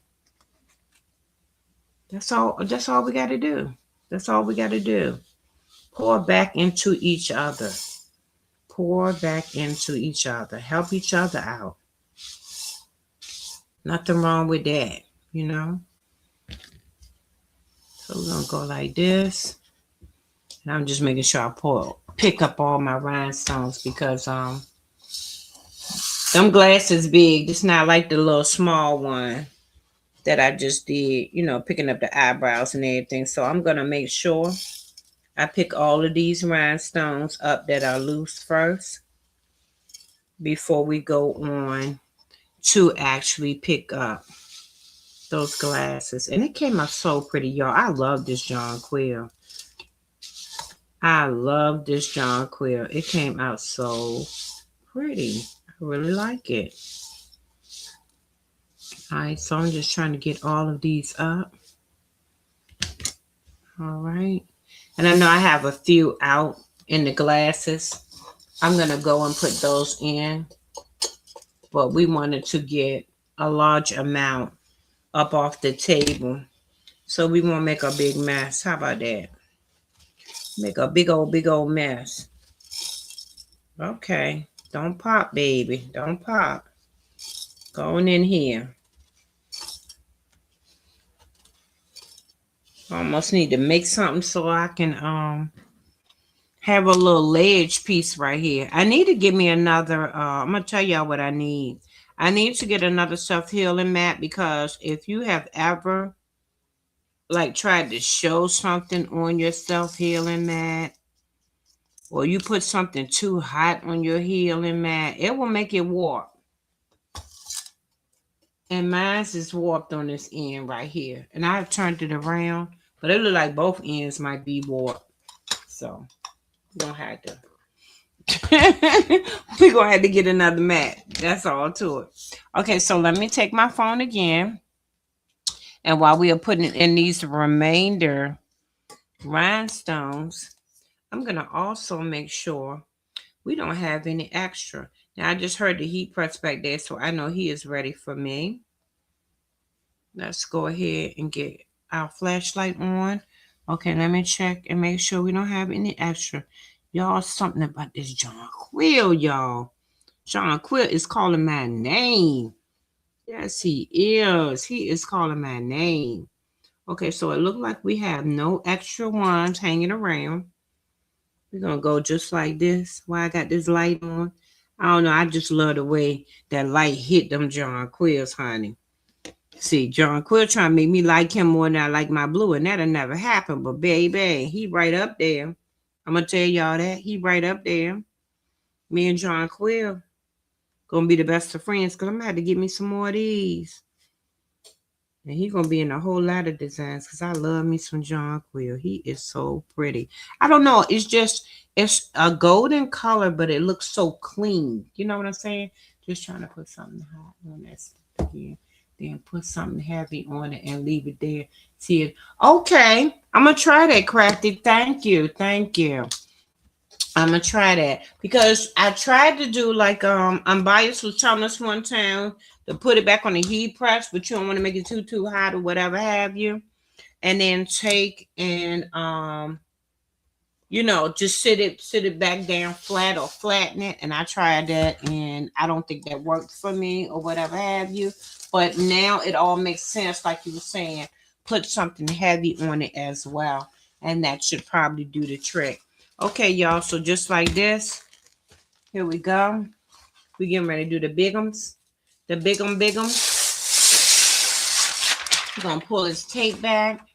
that's all we got to do. That's all we got to do. Pour back into each other. Pour back into each other. Help each other out. Nothing wrong with that, you know? So we're going to go like this. And I'm just making sure pick up all my rhinestones because them glasses big. It's not like the little small one that I just did, picking up the eyebrows and everything. So I'm going to make sure I pick all of these rhinestones up that are loose first before we go on to actually pick up those glasses. And it came out so pretty, y'all. I love this John Quill. I love this John Quill. It came out so pretty. I really like it. All right, so I'm just trying to get all of these up. All right. And I know I have a few out in the glasses. I'm going to go and put those in. But we wanted to get a large amount up off the table. So we won't make a big mess. How about that? Make a big old mess. Okay. Don't pop, baby. Don't pop. Going in here. Almost need to make something so I can have a little ledge piece right here. I need to get me another I'm gonna tell y'all what I need. I need to get another self-healing mat because if you have ever like tried to show something on your self-healing mat or you put something too hot on your healing mat, it will make it warp. And mine's is warped on this end right here. And I have turned it around, but it look like both ends might be warped. So we're gonna have to we're gonna have to get another mat. That's all to it. Okay, so let me take my phone again. And while we are putting in these remainder rhinestones, I'm gonna also make sure we don't have any extra. Now I just heard the heat press back there, so I know he is ready for me. Let's go ahead and get our flashlight on. Okay, let me check and make sure we don't have any extra. Y'all, something about this John Quill, y'all. John Quill is calling my name. Yes, he is. He is calling my name. Okay, so it looks like we have no extra ones hanging around. We're going to go just like this. Why I got this light on? I don't know. I just love the way that light hit them John Quills, honey. See, John Quill trying to make me like him more than I like my blue, and that'll never happen. But baby, he right up there. I'm gonna tell y'all that he right up there. Me and John Quill gonna be the best of friends because I'm gonna have to get me some more of these. And he gonna be in a whole lot of designs because I love me some John Quill. He is so pretty. I don't know. It's a golden color, but it looks so clean. You know what I'm saying? Just trying to put something hot on that again. Then put something heavy on it and leave it there. See it. Okay. I'm gonna try that, Crafty. Thank you. Thank you. I'm gonna try that because I tried to do like Unbiased was telling us one time to put it back on the heat press, but you don't want to make it too hot or whatever have you. And then take and just sit it back down flat or flatten it. And I tried that and I don't think that worked for me or whatever have you. But now it all makes sense, like you were saying. Put something heavy on it as well. And that should probably do the trick. Okay, y'all. So just like this, here we go. We getting ready to do the bigums. The bigum. We're gonna pull this tape back.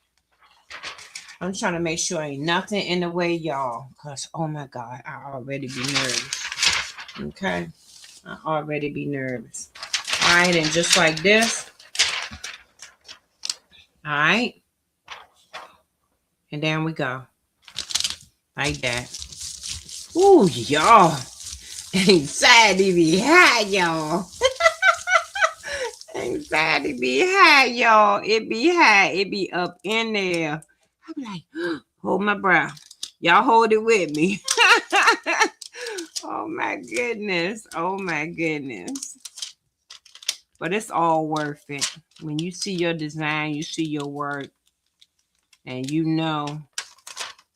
I'm trying to make sure ain't nothing in the way, y'all. Because, oh my God, I already be nervous. Okay? I already be nervous. All right, and just like this. All right. And down we go. Like that. Ooh, y'all. Anxiety be high, y'all. Anxiety be high, y'all. It be high. It be up in there. I be like, hold my breath. Y'all hold it with me. Oh my goodness. Oh my goodness. But it's all worth it. When you see your design, you see your work, and you know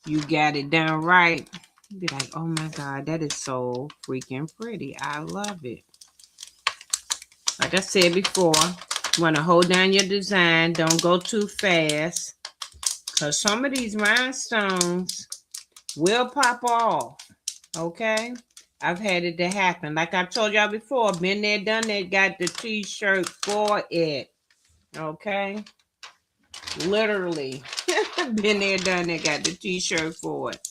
you got it done right, you be like, oh my God, that is so freaking pretty. I love it. Like I said before, you want to hold down your design. Don't go too fast. Because some of these rhinestones will pop off. Okay? I've had it to happen. Like I told y'all before, been there, done that, got the t-shirt for it. Okay? Literally. Been there, done that, got the t-shirt for it.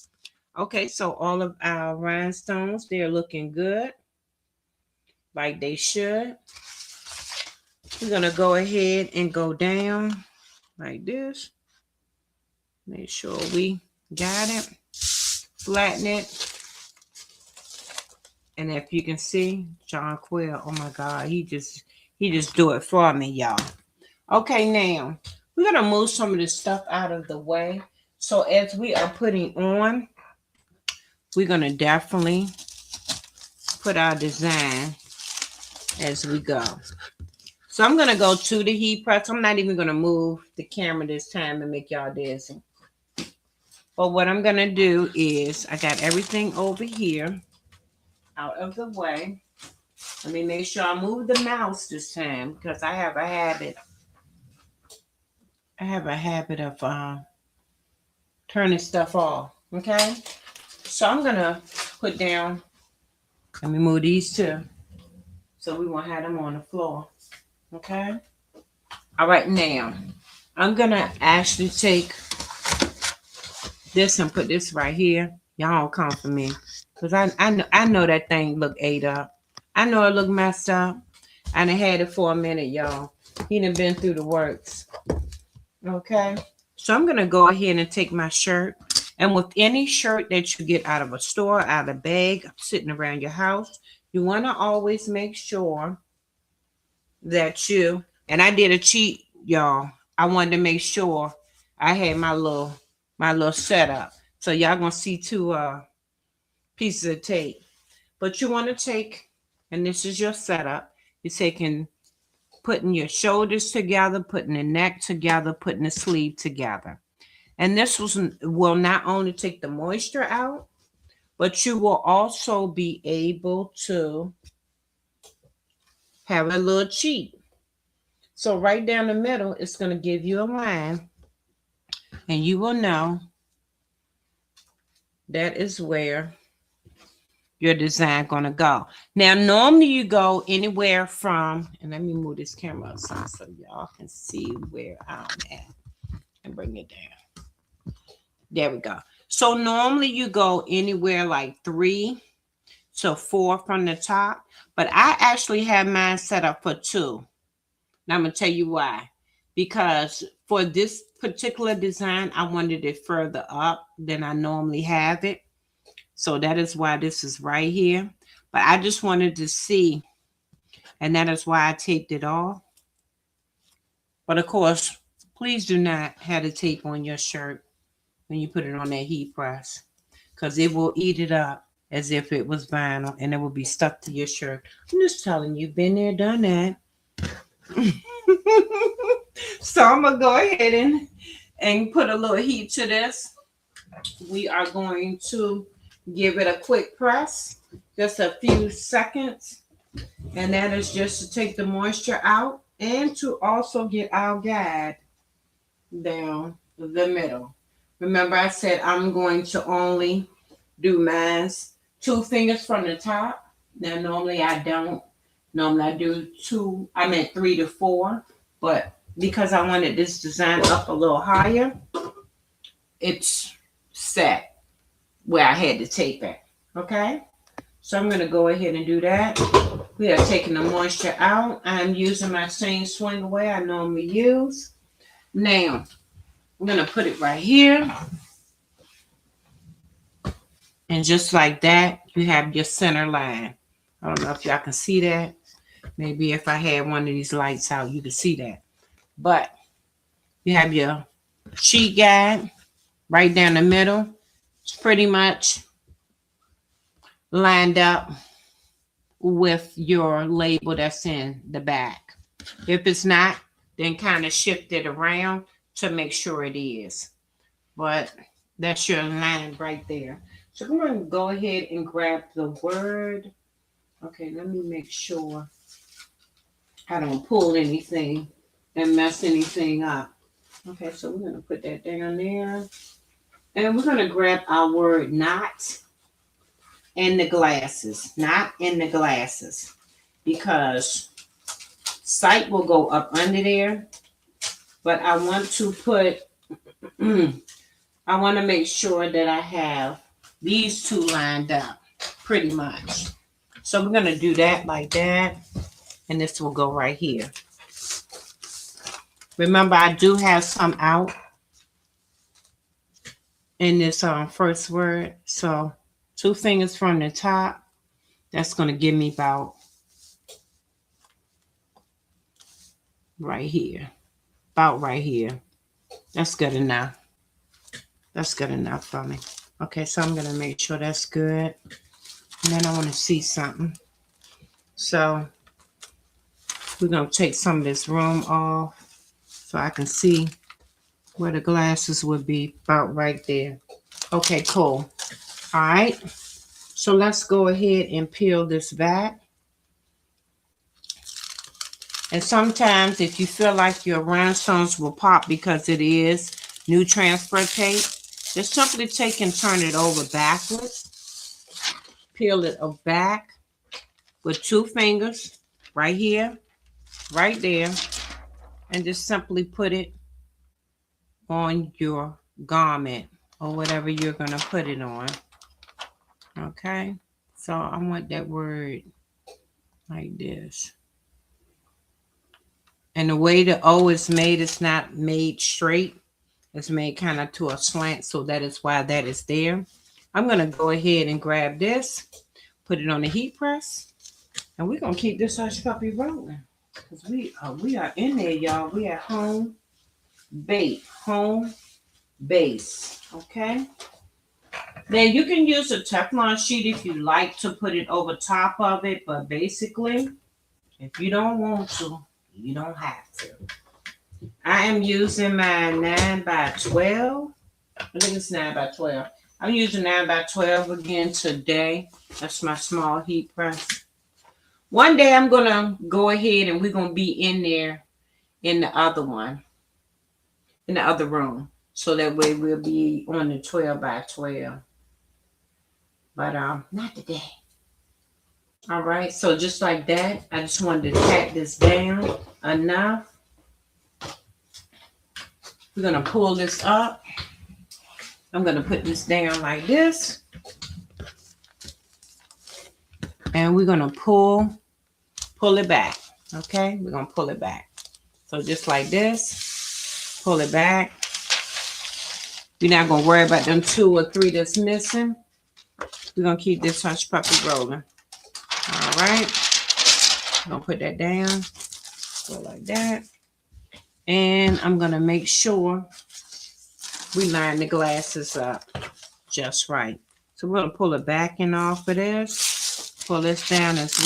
Okay, so all of our rhinestones, they're looking good. Like they should. We're going to go ahead and go down like this. Make sure we got it. Flatten it. And if you can see, John Quill, oh my God, he just do it for me, y'all. Okay, now we're gonna move some of this stuff out of the way. So as we are putting on, we're gonna definitely put our design as we go. So I'm gonna go to the heat press. I'm not even gonna move the camera this time and make y'all dizzy. But what I'm gonna do is I got everything over here out of the way. Let me make sure I move the mouse this time because I have a habit. I have a habit of turning stuff off. Okay, so I'm gonna put down. Let me move these two, so we won't have them on the floor. Okay. All right, now I'm gonna actually take this and put this right here. Y'all don't come for me, cause I know that thing look ate up. I know it look messed up. I done had it for a minute, y'all. He done been through the works. Okay. So I'm gonna go ahead and take my shirt. And with any shirt that you get out of a store, out of a bag, sitting around your house, you want to always make sure that you, and I did a cheat, y'all. I wanted to make sure I had my little setup. So y'all gonna see two pieces of tape. But you want to take, and this is your setup, you're taking, putting your shoulders together, putting the neck together, putting the sleeve together. And this will not only take the moisture out, but you will also be able to have a little cheat. So right down the middle, it's going to give you a line, and you will know that is where your design going to go. Now, normally you go anywhere from, and let me move this camera aside so y'all can see where I'm at and bring it down. There we go. So normally you go anywhere like 3 to 4 from the top, but I actually have mine set up for 2. Now I'm going to tell you why. Because for this particular design, I wanted it further up than I normally have it. So that is why this is right here. But I just wanted to see, and that is why I taped it off. But of course, please do not have the tape on your shirt when you put it on that heat press, because it will eat it up as if it was vinyl and it will be stuck to your shirt. I'm just telling you, been there, done that. So I'm gonna go ahead and put a little heat to this. we are going to give it a quick press, just a few seconds, and that is just to take the moisture out and to also get our guide down the middle. Remember, I said I'm going to only do mine's 2 fingers from the top. Now, normally I don't. Normally I do 3 to 4, but because I wanted this design up a little higher, it's set where I had to tape it. Okay? So I'm going to go ahead and do that. We are taking the moisture out. I'm using my same swing away I normally use. Now, I'm going to put it right here. And just like that, you have your center line. I don't know if y'all can see that. Maybe if I had one of these lights out, you could see that. But you have your sheet guide right down the middle. It's pretty much lined up with your label that's in the back. If it's not, then kind of shift it around to make sure it is. But that's your line right there. So I'm going to go ahead and grab the word. Okay, let me make sure I don't pull anything and mess anything up. Okay, so we're going to put that down there. And we're going to grab our word not in the glasses. Not in the glasses. Because sight will go up under there. But I want to put, I want to make sure that I have these two lined up pretty much. So we're going to do that like that. And this will go right here. Remember, I do have some out in this first word. So 2 fingers from the top. That's going to give me about right here. About right here. That's good enough. That's good enough for me. Okay, so I'm going to make sure that's good. And then I want to see something. So we're going to take some of this room off so I can see where the glasses would be about right there. Okay, cool. All right. So let's go ahead and peel this back. And sometimes if you feel like your rhinestones will pop because it is new transfer tape, just simply take and turn it over backwards. Peel it back with 2 fingers right here, right there, and just simply put it on your garment or whatever you're going to put it on. Okay, so I want that word like this. And the way the O is made, it's not made straight. It's made kind of to a slant, so that is why that is there. I'm going to go ahead and grab this, put it on the heat press, and we're going to keep this hush puppy rolling. Because we are in there, y'all. We at home base. Okay? Now, you can use a Teflon sheet if you like to put it over top of it, but basically, if you don't want to, you don't have to. I am using my 9x12. I think it's 9x12. I'm using 9x12 again today. That's my small heat press. One day I'm going to go ahead and we're going to be in there in the other one, in the other room. So that way we'll be on the 12x12. But not today. All right, so just like that, I just wanted to tack this down enough. We're going to pull this up. I'm going to put this down like this. And we're going to pull it back. Okay, we're going to pull it back. So just like this, pull it back. We're not going to worry about them 2 or 3 that's missing. We're going to keep this hush puppy rolling. All right. I'm going to put that down. Go like that. And I'm going to make sure we line the glasses up just right. So we're going to pull the backing off of this. Pull this down as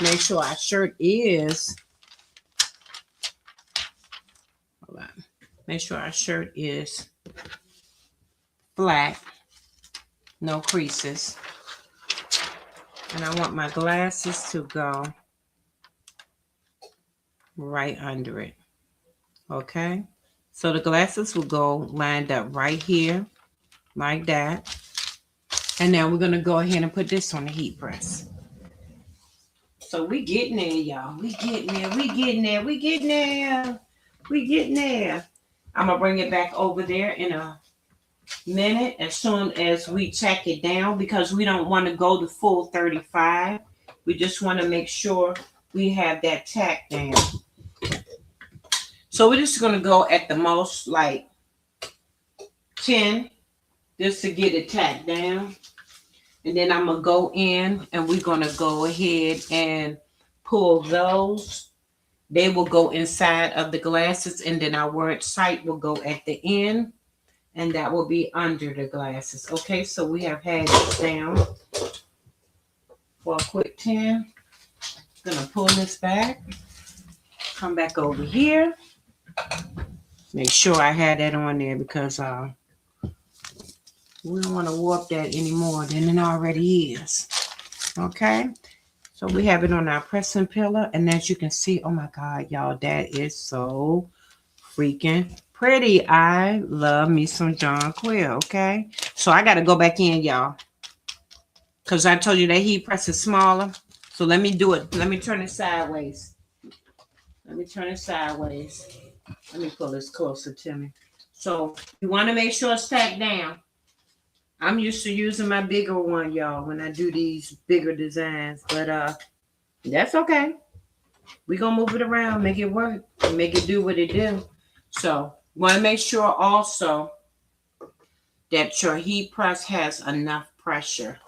well. Make sure our shirt is. Hold on. Make sure our shirt is flat, no creases. And I want my glasses to go right under it. Okay? So the glasses will go lined up right here, like that. And now we're going to go ahead and put this on the heat press. So we getting there, y'all. We getting there. We getting there. We getting there. We getting there. I'm going to bring it back over there in a minute as soon as we tack it down because we don't want to go to full 35. We just want to make sure we have that tack down. So we're just going to go at the most like 10 just to get it tacked down. And then I'm going to go in and we're going to go ahead and pull those. They will go inside of the glasses and then our word sight will go at the end and that will be under the glasses. Okay, so we have had this down for a quick 10. I'm going to pull this back. Come back over here. Make sure I had that on there because we don't want to warp that any more than it already is. Okay. So we have it on our pressing pillar. And as you can see, oh my God, y'all, that is so freaking pretty. I love me some John Quill. Okay. So I got to go back in, y'all. Because I told you that heat press is smaller. So let me do it. Let me turn it sideways. Let me turn it sideways. Let me pull this closer to me. So you want to make sure it's stacked down. I'm used to using my bigger one, y'all, when I do these bigger designs. But that's okay. We're going to move it around, make it work, make it do what it do. So want to make sure also that your heat press has enough pressure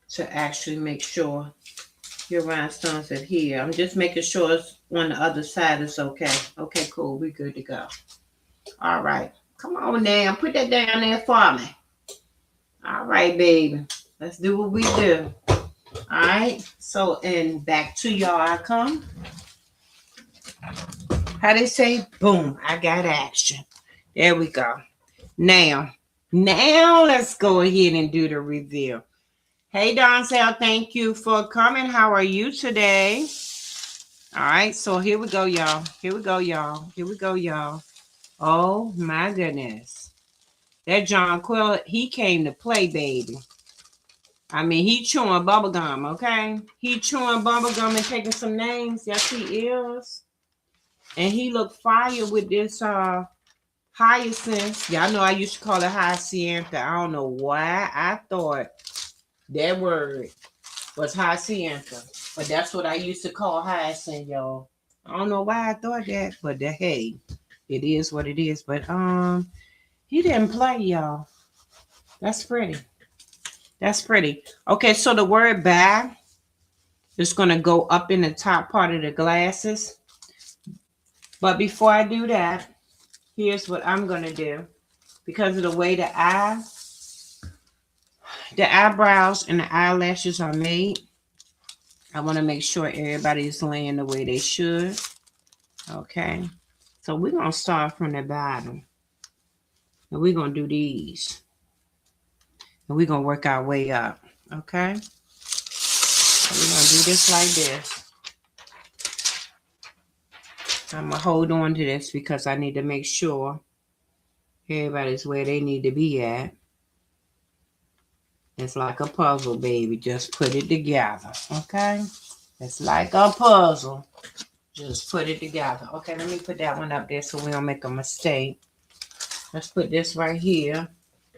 to actually make sure your rhinestones adhere. I'm just making sure it's on the other side is okay. Okay, cool. We're good to go. All right. Come on now. Put that down there for me. All right, baby. Let's do what we do. All right. So, and back to y'all I come. How they say? Boom. I got action. There we go. Now let's go ahead and do the review. Hey, Doncel, thank you for coming. How are you today? All right, so here we go, y'all. Here we go, y'all. Here we go, y'all. Oh, my goodness. That John Quill, he came to play, baby. I mean, he chewing bubblegum, okay? He chewing bubblegum and taking some names. Yes, he is. And he looked fire with this hyacinth. Y'all know I used to call it hyacinth. I don't know why I thought that word was hyacinth, but that's what I used to call hyacinth, y'all. I don't know why I thought that, but hey, it is what it is. But he didn't play, y'all. That's pretty. That's pretty. Okay, so the word bye is gonna go up in the top part of the glasses. But before I do that, here's what I'm gonna do. Because of the way the eyebrows and the eyelashes are made, I want to make sure everybody's laying the way they should. Okay. So we're going to start from the bottom. And we're going to do these. And we're going to work our way up. Okay. So we're going to do this like this. I'm going to hold on to this because I need to make sure everybody's where they need to be at. It's like a puzzle, baby. Just put it together, okay? It's like a puzzle. Just put it together. Okay, let me put that one up there so we don't make a mistake. Let's put this right here.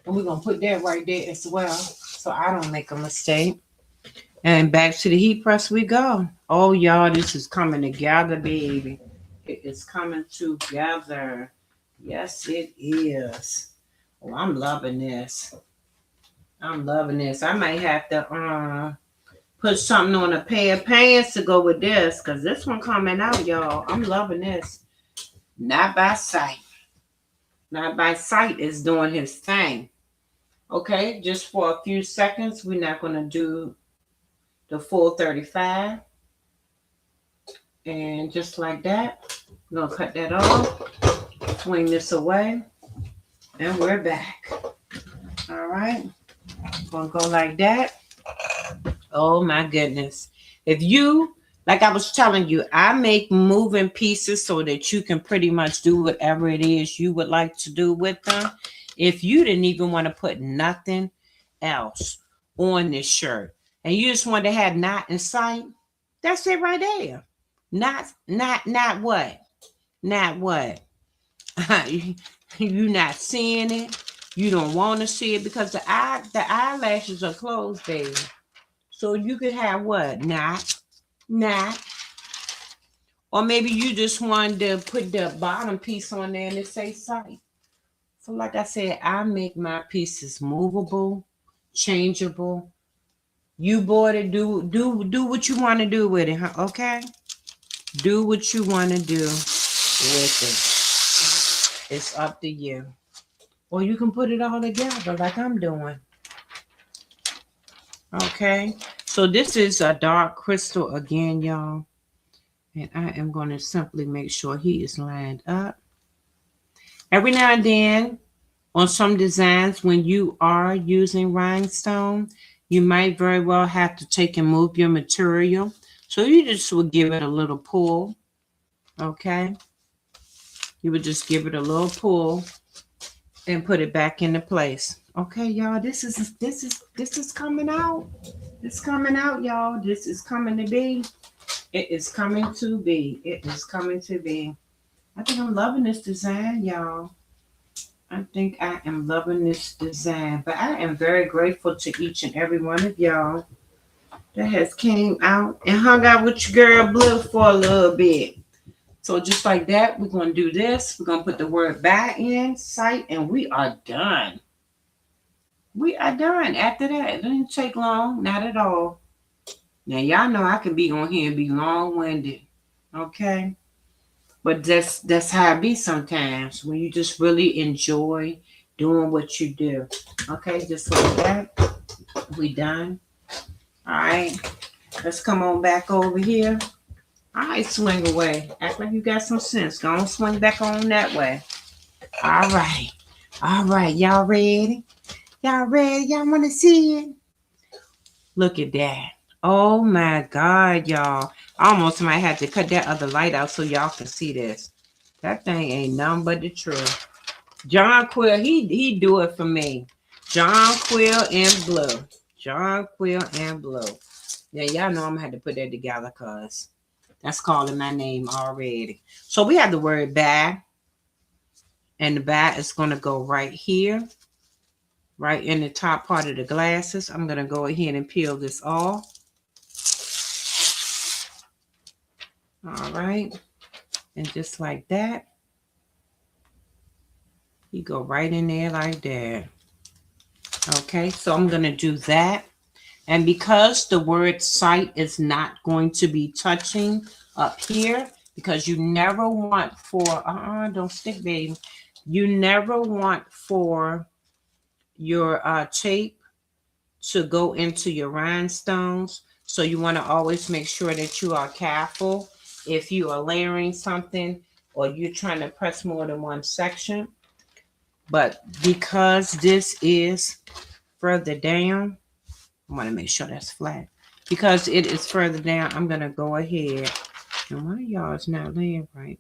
And we're going to put that right there as well so I don't make a mistake. And back to the heat press we go. Oh, y'all, this is coming together, baby. It is coming together. Yes, it is. Oh, I'm loving this. I'm loving this. I might have to put something on a pair of pants to go with this because this one coming out, y'all. I'm loving this. Not by sight. Not by sight is doing his thing. Okay, just for a few seconds, we're not going to do the full 35. And just like that, we're going to cut that off. swing this away. And we're back. All right. Gonna go like that. Oh my goodness. If you, like I was telling you, I make moving pieces so that you can pretty much do whatever it is you would like to do with them. If you didn't even want to put nothing else on this shirt and you just want to have knot in sight, that's it right there. Not what? Not what? You not seeing it. You don't want to see it because the eyelashes are closed, baby. So you could have what? Not. Or maybe you just wanted to put the bottom piece on there and it say sight. So like I said, I make my pieces movable, changeable. You bought it, do what you want to do with it, huh? Okay? Do what you want to do with it. It's up to you. Or you can put it all together like I'm doing. Okay? So this is a dark crystal again, y'all. And I am going to simply make sure he is lined up. Every now and then, on some designs, when you are using rhinestone, you might very well have to take and move your material. So you just would give it a little pull. Okay? You would just give it a little pull and put it back into place. Okay, y'all, this is coming out. It's coming out, y'all. This is coming to be. It is coming to be. It is coming to be. I think I'm loving this design, y'all. I think I am loving this design. But I am very grateful to each and every one of y'all that has came out and hung out with your girl Blue for a little bit. So just like that, we're going to do this. We're going to put the word "bye" in sight, and we are done. We are done. After that, it didn't take long. Not at all. Now, y'all know I can be on here and be long-winded. Okay? But that's how it be sometimes when you just really enjoy doing what you do. Okay? Just like that. We done. All right. Let's come on back over here. All right, swing away. Act like you got some sense. Go on, swing back on that way. All right. All right. Y'all ready? Y'all ready? Y'all want to see it? Look at that. Oh my God, y'all. I almost might have to cut that other light out so y'all can see this. That thing ain't nothing but the truth. John Quill, he do it for me. John Quill and Blue. John Quill and Blue. Yeah, y'all know I'm gonna have to put that together because that's calling my name already. So we have the word "bye." And the "bye" is gonna go right here. Right in the top part of the glasses. I'm gonna go ahead and peel this off. All right. And just like that. You go right in there like that. Okay, so I'm going to do that. And because the word "sight" is not going to be touching up here, because you never want for, don't stick, baby. You never want for your tape to go into your rhinestones. So you want to always make sure that you are careful if you are layering something or you're trying to press more than one section. But because this is further down, I want to make sure that's flat. Because it is further down, I'm going to go ahead. And one of y'all is not laying right.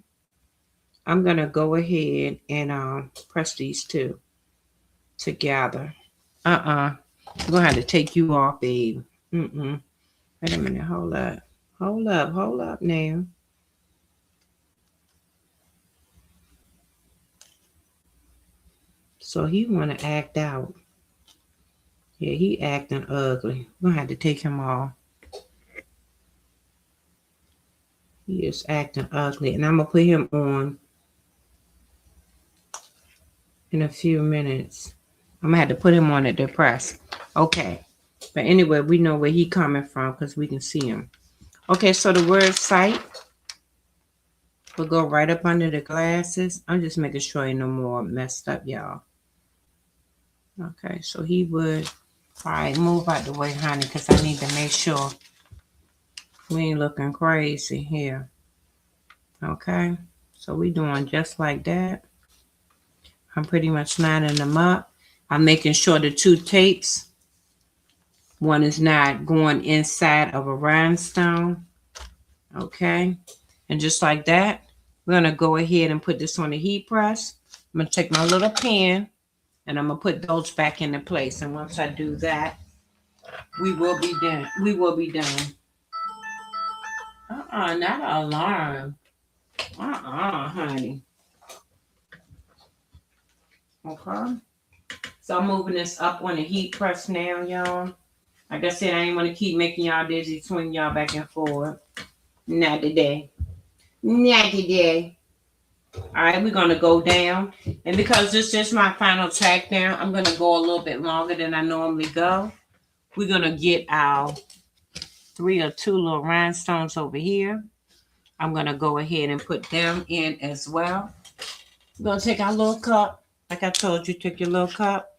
I'm going to go ahead and press these two together. I'm going to have to take you off, babe. Wait a minute. Hold up. Hold up now. So he want to act out. Yeah, he acting ugly. We're going to have to take him off. He is acting ugly. And I'm going to put him on in a few minutes. I'm going to have to put him on at the press. Okay. But anyway, we know where he coming from because we can see him. Okay, so the word "sight" will go right up under the glasses. I'm just making sure ain't no more messed up, y'all. Okay, so he would... All right, move out the way, honey, because I need to make sure we ain't looking crazy here. Okay, so we doing just like that. I'm pretty much lining them up. I'm making sure the two tapes, one is not going inside of a rhinestone. Okay. And just like that, we're going to go ahead and put this on the heat press. I'm going to take my little pen and I'm going to put those back into place. And once I do that, we will be done. We will be done. Not an alarm. Honey. Okay. So I'm moving this up on the heat press now, y'all. Like I said, I ain't want to keep making y'all dizzy, swing y'all back and forth. Not today. Not today. All right, we're going to go down. And because this is my final tack down, I'm going to go a little bit longer than I normally go. We're going to get our 3 or 2 little rhinestones over here. I'm going to go ahead and put them in as well. We're going to take our little cup. Like I told you, take your little cup.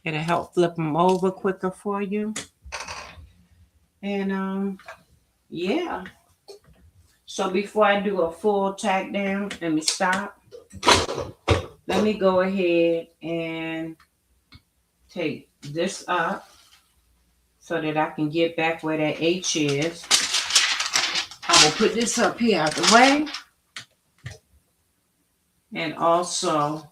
It'll help flip them over quicker for you. And, yeah. So before I do a full tack down, let me stop. Let me go ahead and take this up so that I can get back where that H is. I will put this up here out the way. And also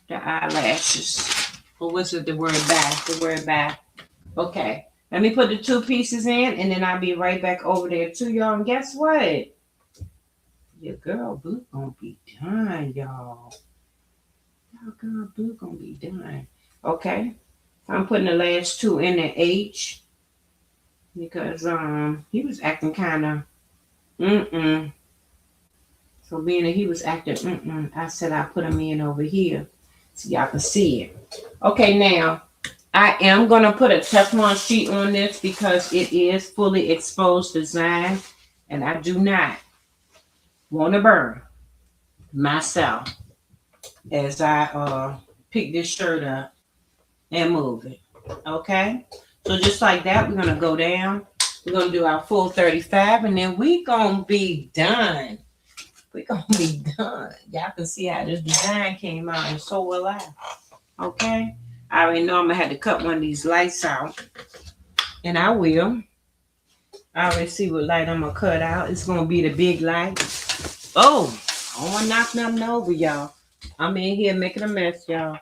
the eyelashes. Or what's it, the word back? The word back. Okay. Let me put the 2 pieces in and then I'll be right back over there to y'all. And guess what? Your girl Blue gonna be done, y'all. Your girl Blue gonna be done. Okay. I'm putting the last 2 in the H. Because he was acting kind of So being that he was acting I said I put him in over here so y'all can see it. Okay, now I am going to put a Teflon sheet on this because it is fully exposed design and I do not want to burn myself as I pick this shirt up and move it. Okay, so just like that, we're going to go down. We're going to do our full 35 and then we're going to be done. We're going to be done. Y'all can see how this design came out and so will I. Okay. I already know I'm going to have to cut one of these lights out. And I will. I already see what light I'm going to cut out. It's going to be the big light. Oh, I don't want to knock nothing over, y'all. I'm in here making a mess, y'all.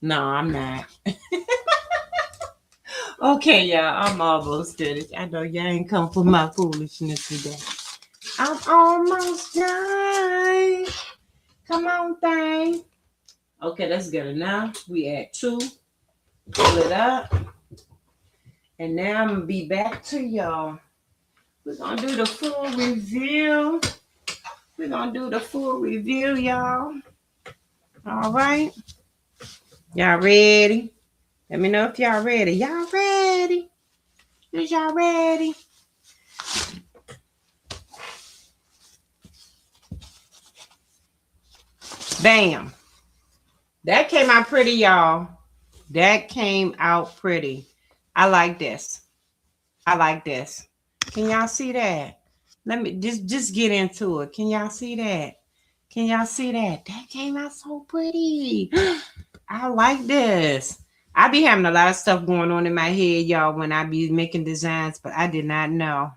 No, I'm not. Okay, y'all. I'm almost finished. I know y'all ain't come for my foolishness today. I'm almost done. Come on, thing. Okay, that's good enough. We add 2. Pull it up. And now I'm going to be back to y'all. We're going to do the full review. We're going to do the full review, y'all. All right. Y'all ready? Let me know if y'all ready. Y'all ready? Is y'all ready? Bam. That came out pretty, y'all. That came out pretty. I like this. I like this. Can y'all see that? Let me just get into it. Can y'all see that? Can y'all see that? That came out so pretty. I like this. I be having a lot of stuff going on in my head, y'all, when I be making designs, but I did not know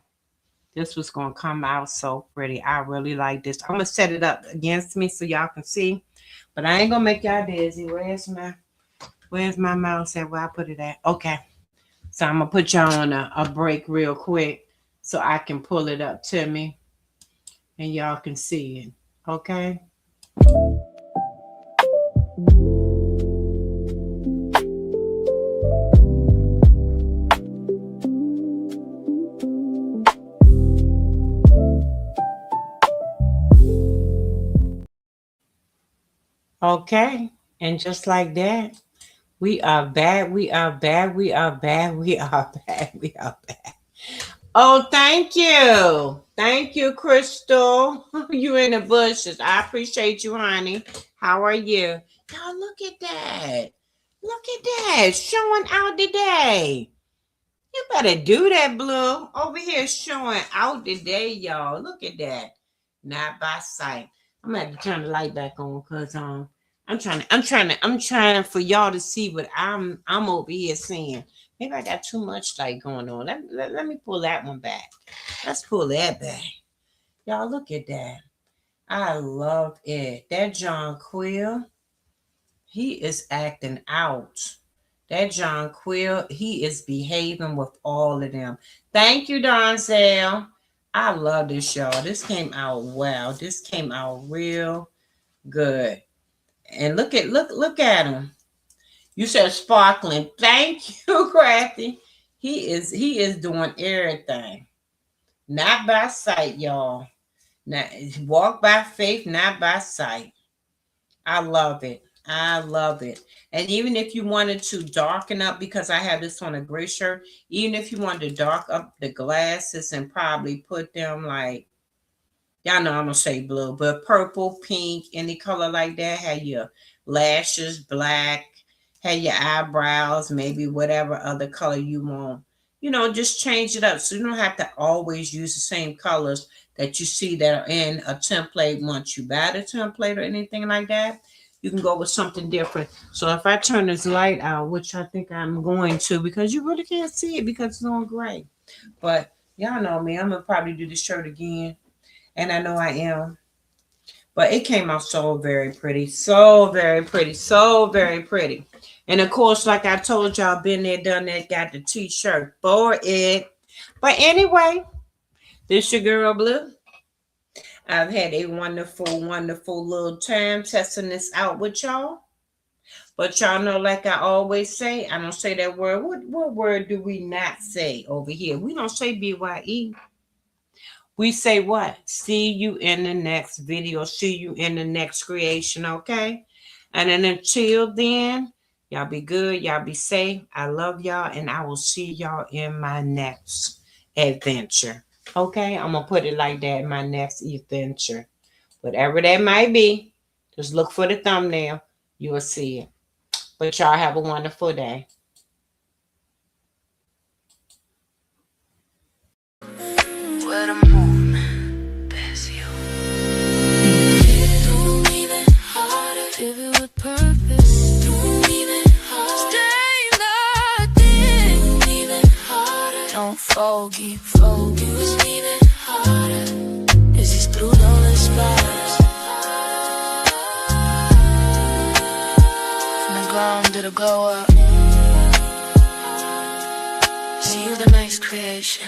this was going to come out so pretty. I really like this. I'm going to set it up against me so y'all can see, but I ain't going to make y'all dizzy. Where's my mouse at? Where I put it at? Okay. So I'm going to put y'all on a break real quick so I can pull it up to me and y'all can see it. Okay. Okay. And just like that, we are back. We are back. We are back. We are back. We are back. Oh, thank you. Thank you, Crystal. You in the bushes. I appreciate you, honey. How are you? Y'all, look at that. Look at that. Showing out today. You better do that, Blue. Over here showing out today, y'all. Look at that. Not by sight. I'm going to have to turn the light back on because I'm trying for y'all to see what I'm over here seeing. Maybe I got too much light going on. Let me pull that one back. Let's pull that back. Y'all look at that. I love it. That John Quill, he is acting out. That John Quill, he is behaving with all of them. Thank you, Donzel. I love this, y'all. This came out wow. This came out real good. And look at him. You said sparkling. Thank you, Crafty. He is doing everything. Not by sight, y'all. Now walk by faith, not by sight. I love it. I love it. And even if you wanted to darken up, because I have this on a gray shirt, even if you wanted to dark up the glasses and probably put them like, y'all know I'm gonna say blue, but purple, pink, any color like that. Have your lashes black, have your eyebrows, maybe whatever other color you want. Just change it up so you don't have to always use the same colors that you see that are in a template once you buy the template or anything like that. You can go with something different. So if I turn this light out, which I think I'm going to, because you really can't see it because it's on gray. But y'all know me, I'm gonna probably do this shirt again. And I know I am. But it came out so very pretty. So very pretty. So very pretty. And of course, like I told y'all, been there, done that, got the t-shirt for it. But anyway, this your girl Blue. I've had a wonderful, wonderful little time testing this out with y'all. But y'all know, like I always say, I don't say that word. What word do we not say over here? We don't say BYE. We say what? See you in the next video. See you in the next creation, okay? And then until then, y'all be good. Y'all be safe. I love y'all, and I will see y'all in my next adventure. Okay? I'm going to put it like that, my next adventure. Whatever that might be, just look for the thumbnail. You will see it. But y'all have a wonderful day. Where the moon, there's you. Don't even harder, live it with purpose. Don't even harder, stay locked in. Don't even harder, don't forget, focus. Don't even harder, this is through all the spires. From the ground to the glow up. See you the next creation.